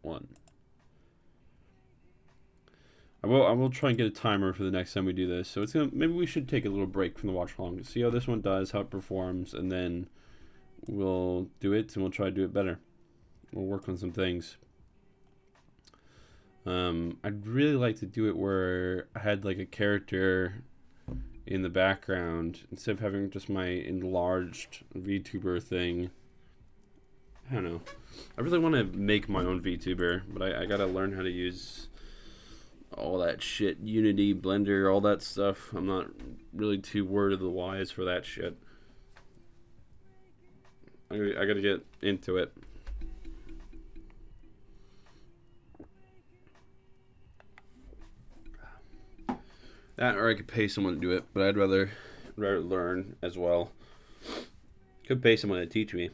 1. I will try and get a timer for the next time we do this. So maybe we should take a little break from the watch along to see how this one does, how it performs, and then we'll do it and we'll try to do it better. We'll work on some things. I'd really like to do it where I had like a character in the background instead of having just my enlarged VTuber thing. I don't know. I really want to make my own VTuber, but I gotta learn how to use all that shit, Unity, Blender, all that stuff. I'm not really too word of the wise for that shit. I gotta get into it. That, or I could pay someone to do it, but I'd rather learn as well. Could pay someone to teach me.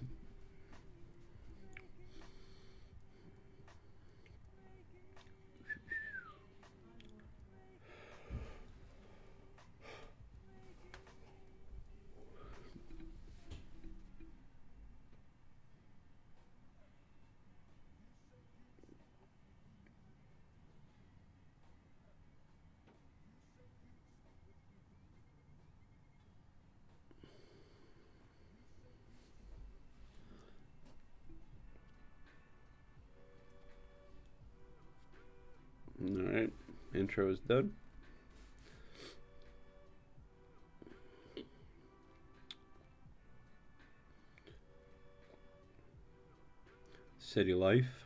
Alright, intro is done. City life.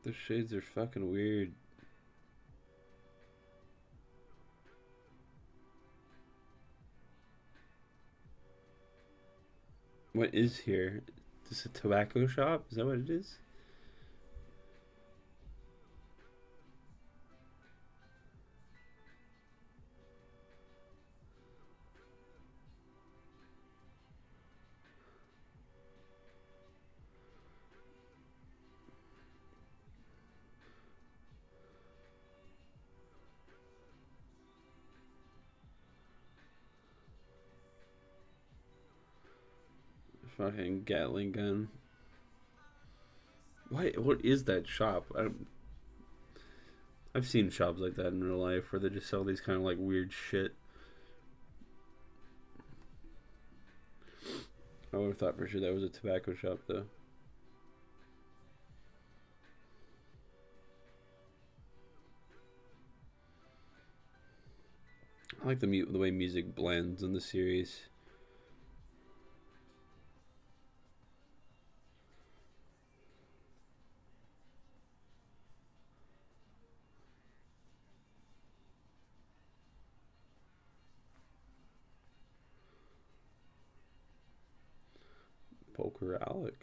The shades are fucking weird. What is here? Is this a tobacco shop? Is that what it is? Fucking Gatling gun. What is that shop? I've seen shops like that in real life where they just sell these kind of like weird shit. I would have thought for sure that was a tobacco shop though. I like the way music blends in the series. Poker Alice.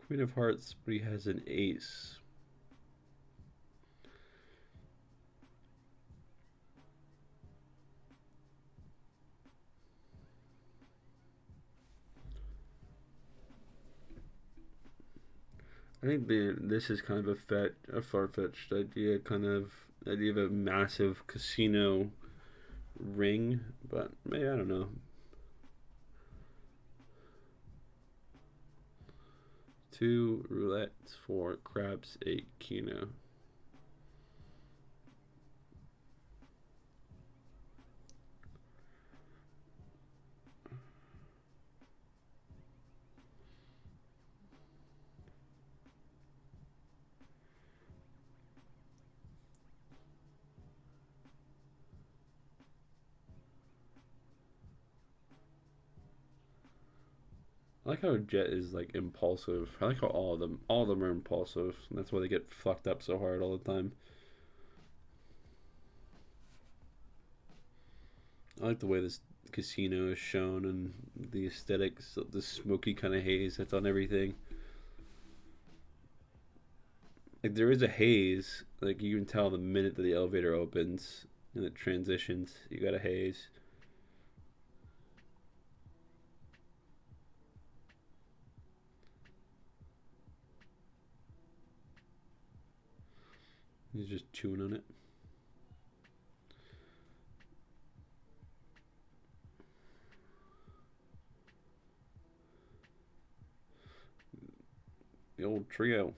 Queen of Hearts, but he has an ace. I think this is kind of a far-fetched idea, idea of a massive casino ring, but maybe, I don't know. Two roulettes, 4 craps, 8 keno. I like how Jet is like impulsive. I like how all of them are impulsive, and that's why they get fucked up so hard all the time. I like the way this casino is shown and the aesthetics, the smoky kind of haze that's on everything. Like there is a haze, like you can tell the minute that the elevator opens and it transitions, you got a haze. He's just chewing on it. The old trio.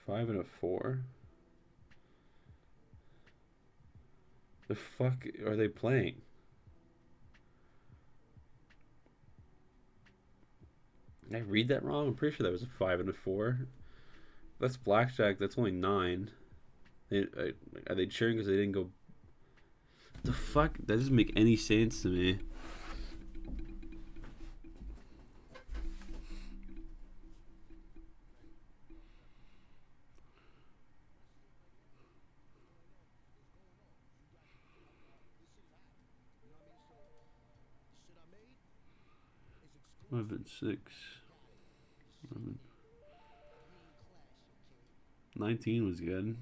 Five and a 4. The fuck are they playing? Did I read that wrong? I'm pretty sure that was a 5 and a 4. That's blackjack. That's only 9. Are they cheering because they didn't go? The fuck? That doesn't make any sense to me. Five and 6. 11. 19 was good.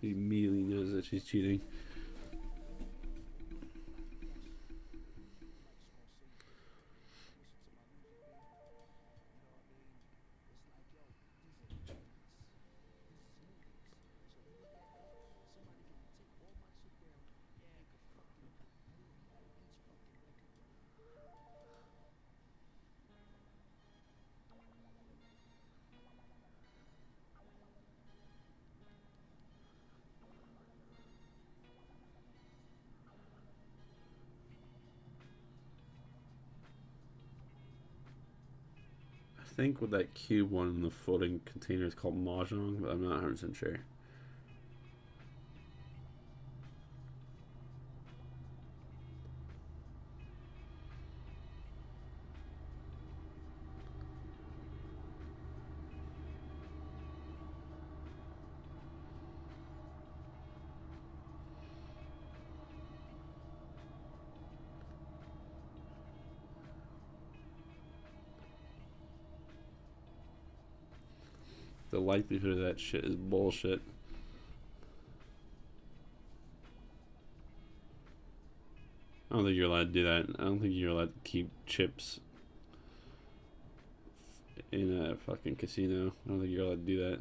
He immediately knows that she's cheating. think with that cube one in the floating container is called mahjong, but I'm not 100% sure. The likelihood of that shit is bullshit. I don't think you're allowed to do that. I don't think you're allowed to keep chips in a fucking casino. I don't think you're allowed to do that.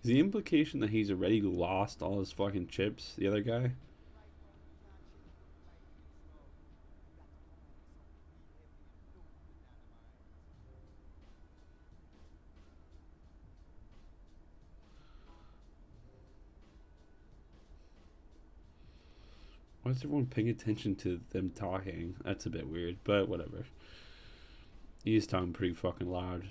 Is the implication that he's already lost all his fucking chips, the other guy? Why is everyone paying attention to them talking? That's a bit weird, but whatever. He's talking pretty fucking loud.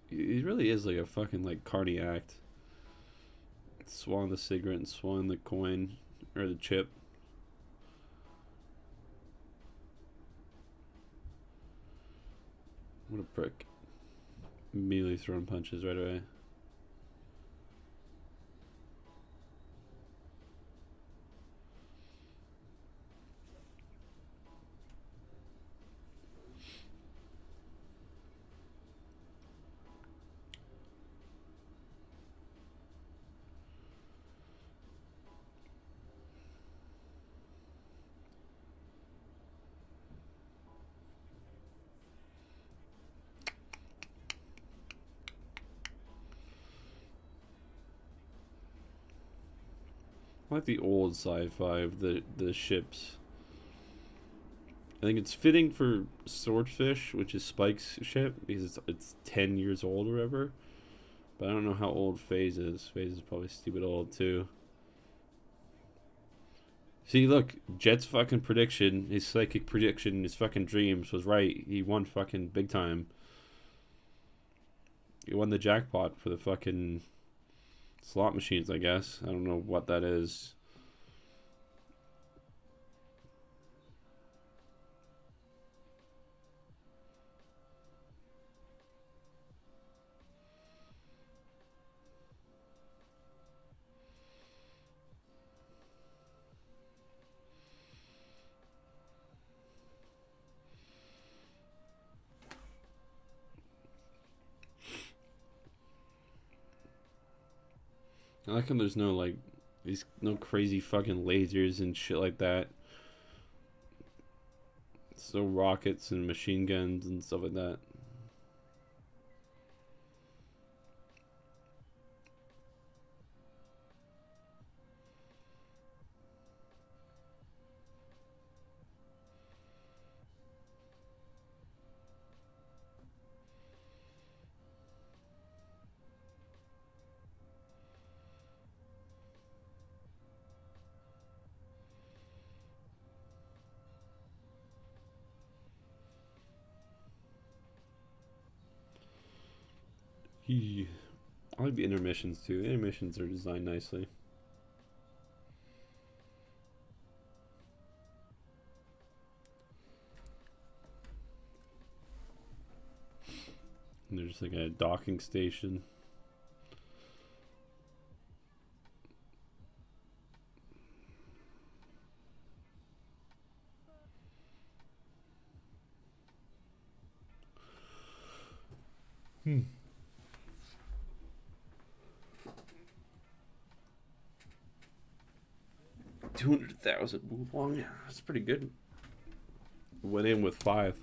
He really is like a fucking like carny act. Swallowing the cigarette and swallowing the coin or the chip. What a prick. Immediately throwing punches right away. I like the old sci-fi of the ships. I think it's fitting for Swordfish, which is Spike's ship, because it's 10 years old or whatever. But I don't know how old FaZe is. FaZe is probably stupid old too. See, look, Jet's fucking prediction, his psychic prediction, his fucking dreams was right. He won fucking big time. He won the jackpot for the fucking slot machines, I guess. I don't know what that is. I like how there's no like these no crazy fucking lasers and shit like that. It's no rockets and machine guns and stuff like that. I like the intermissions too. The intermissions are designed nicely. And there's like a docking station. 200,000 Wulong. That's pretty good. Went in with 5.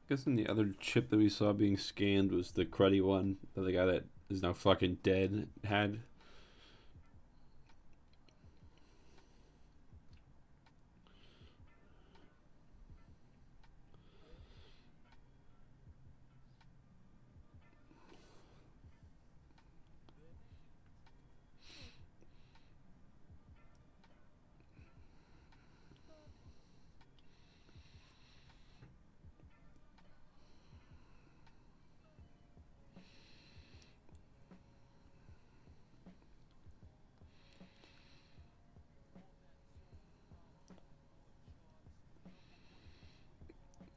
Guessing the other chip that we saw being scanned was the cruddy one that the guy that is now fucking dead had.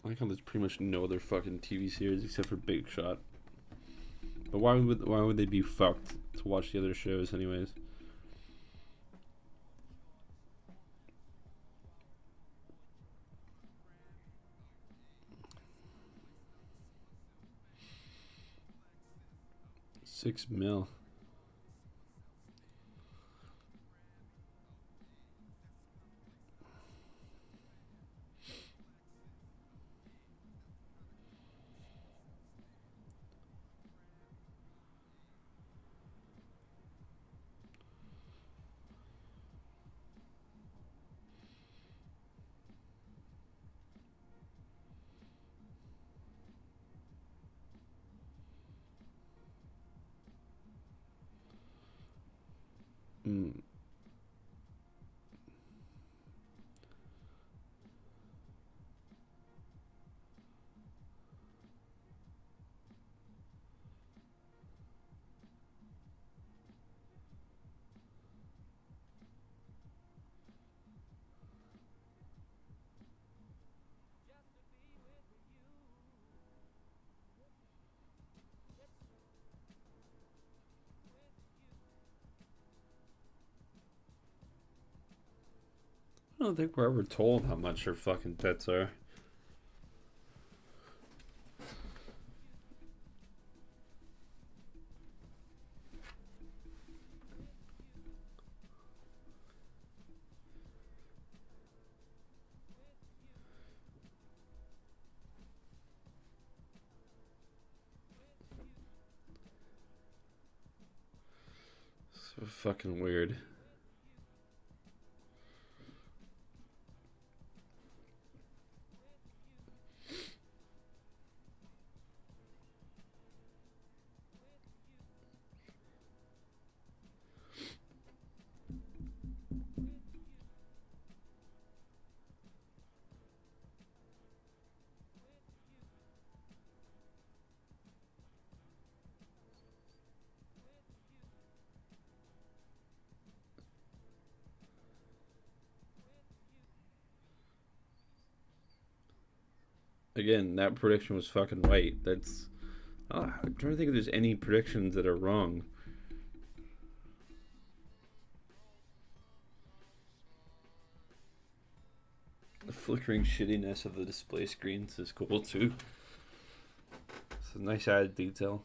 I like how there's pretty much no other fucking TV series except for Big Shot. But why would they be fucked to watch the other shows anyways? $6 million. I don't think we're ever told how much her fucking pets are. So fucking weird. Again, that prediction was fucking right. That's... I'm trying to think if there's any predictions that are wrong. The flickering shittiness of the display screens is cool too. It's a nice added detail.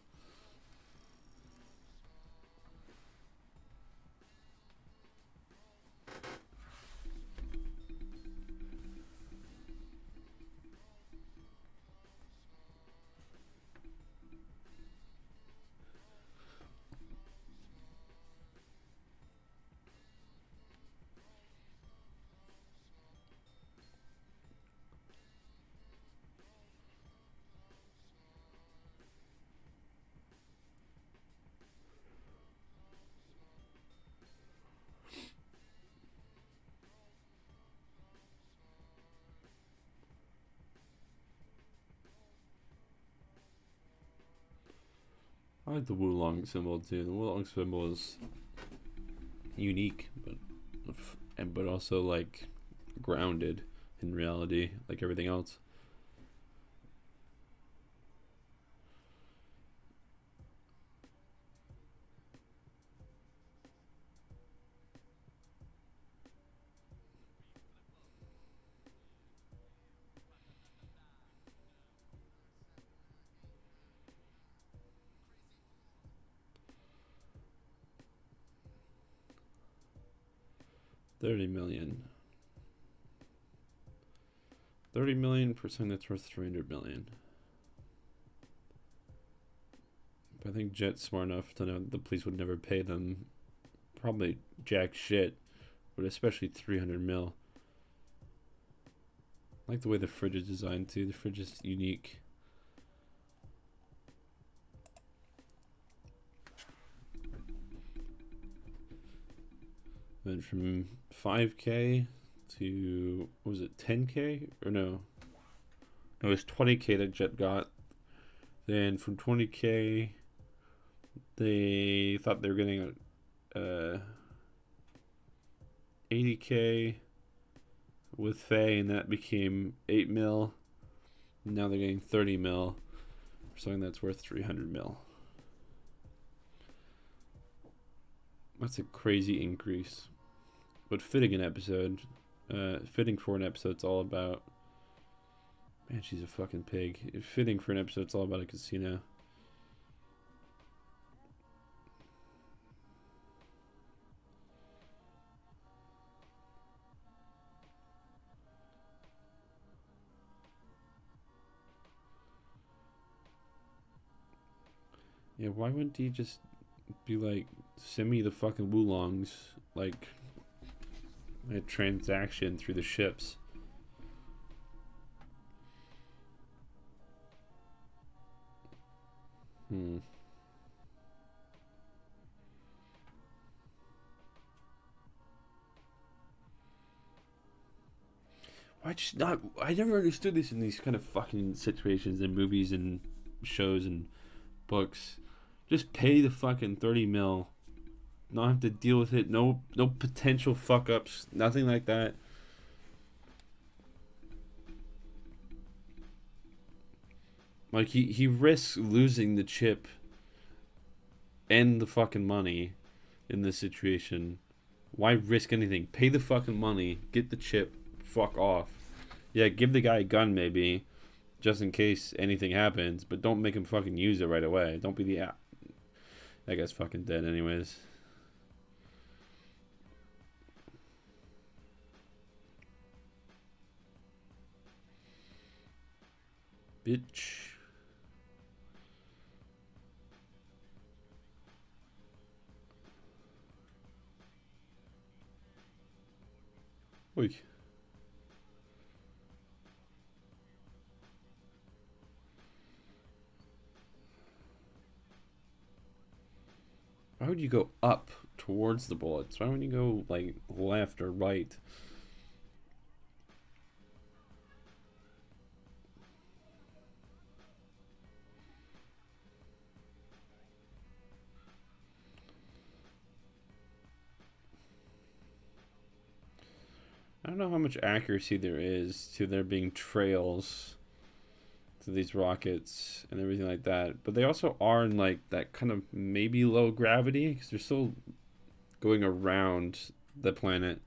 I like the Wulong symbol too. The Wulong symbol is unique, but also like grounded. in reality, like everything else. $30 million. 30 million for something that's worth 300 million. But I think Jet's smart enough to know that the police would never pay them probably jack shit, but especially 300 mil. I like the way the fridge is designed too. The fridge is unique. Went from 5K to, what was it, 10K? Or no? It was 20K that Jet got. Then from 20K, they thought they were getting 80K with Faye, and that became 8 mil. Now they're getting 30 mil for something that's worth 300 mil. That's a crazy increase. But fitting for an episode, it's all about. Man, she's a fucking pig. Fitting for an episode, it's all about a casino. Yeah, why wouldn't he just be like, send me the fucking Woolongs, like a transaction through the ships? Why just not? I never understood this in these kind of fucking situations in movies and shows and books. Just pay the fucking 30 mil. Not have to deal with it. No potential fuck ups. Nothing like that. Like he risks losing the chip and the fucking money in this situation. Why risk anything? Pay the fucking money. Get the chip. Fuck off. Yeah, give the guy a gun maybe, just in case anything happens, but don't make him fucking use it right away. Don't be the that guy's fucking dead anyways. Bitch. Oi. Why would you go up towards the bullets? Why wouldn't you go like left or right? I don't know how much accuracy there is to there being trails to these rockets and everything like that, but they also are in like that kind of maybe low gravity because they're still going around the planet.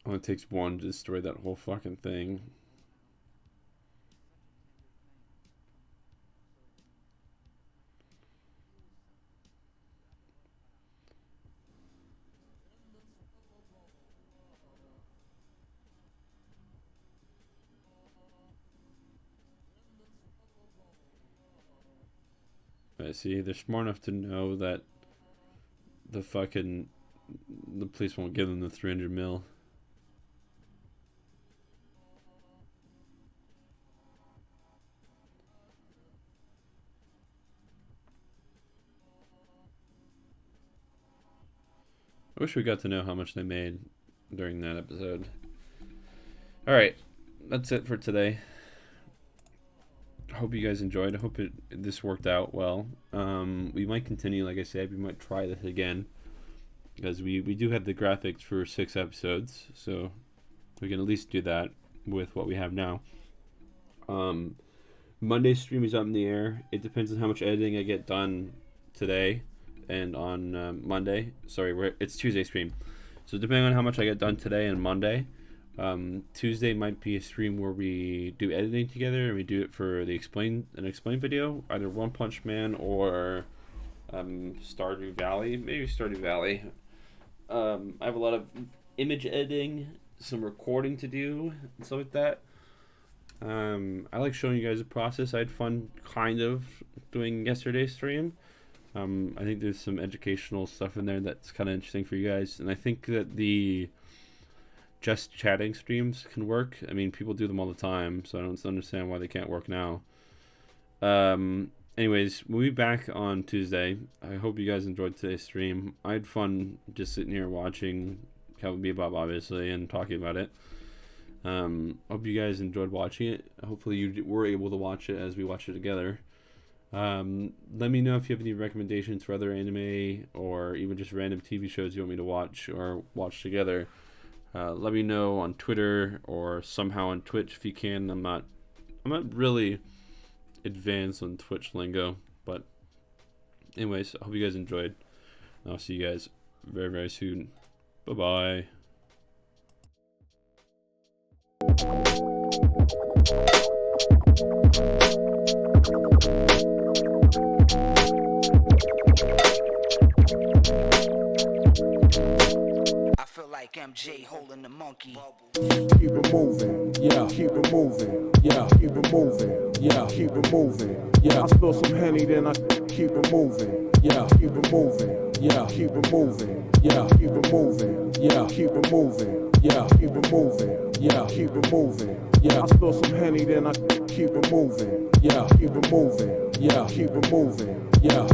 Only takes one to destroy that whole fucking thing. I see. They're smart enough to know that the police won't give them the 300 mil. I wish we got to know how much they made during that episode. Alright, that's it for today. hope you guys enjoyed. I hope this worked out well. We might continue, like I said. We might try this again because we do have the graphics for 6 episodes, so we can at least do that with what we have now. Monday's stream is up in the air. It depends on how much editing I get done today and on Monday. Sorry, it's Tuesday stream. So depending on how much I get done today and Monday, Tuesday might be a stream where we do editing together and we do it for the explain video, either One Punch Man or Stardew Valley. Maybe Stardew Valley. I have a lot of image editing, some recording to do, and stuff like that. I like showing you guys the process. I had fun kind of doing yesterday's stream. I think there's some educational stuff in there that's kind of interesting for you guys, and I think that the just chatting streams can work. I mean, people do them all the time, so I don't understand why they can't work now. Anyways, we'll be back on Tuesday. I hope you guys enjoyed today's stream. I had fun just sitting here watching Cowboy Bebop, obviously, and talking about it. Hope you guys enjoyed watching it. Hopefully you were able to watch it as we watched it together. Let me know if you have any recommendations for other anime or even just random TV shows you want me to watch or watch together. Let me know on Twitter or somehow on Twitch if you can. I'm not really advanced on Twitch lingo, but anyways, I hope you guys enjoyed. I'll see you guys very, very soon. Bye-bye. I feel like MJ holding the monkey. Keep it moving, yeah. Keep it moving, yeah. Keep it moving, yeah. Keep it moving, yeah. I spill some Henny, then I keep it moving, yeah. Keep it moving, yeah. Keep it moving, yeah. Keep it moving, yeah. Keep it moving, yeah. Keep it moving, yeah. Keep it moving, yeah. I spill some Henny, then I keep it moving, yeah. Keep it moving, yeah. Keep it moving, yeah.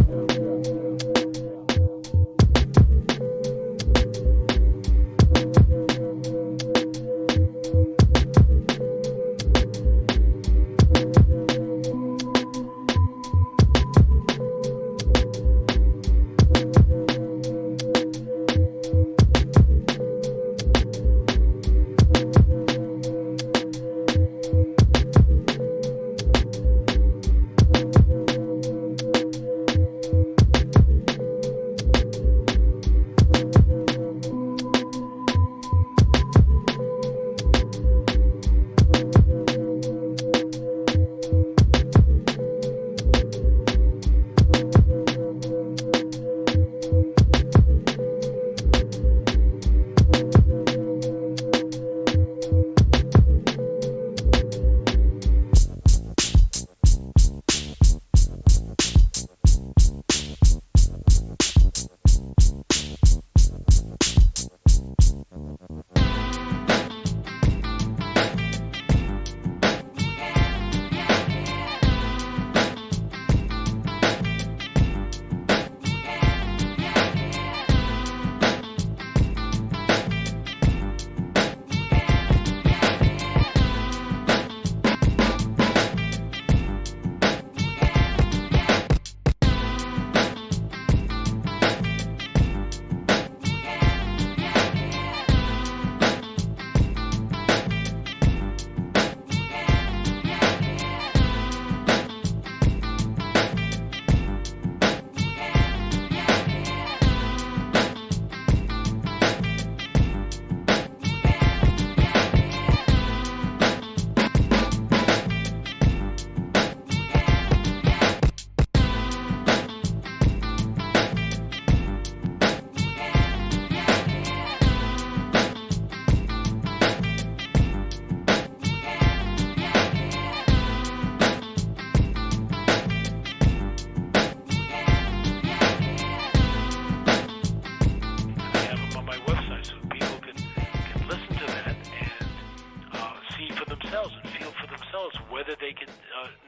themselves and feel for themselves whether they can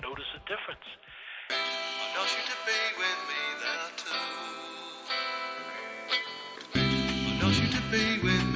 notice a difference. I want you to be with me there too. I want you to be with me.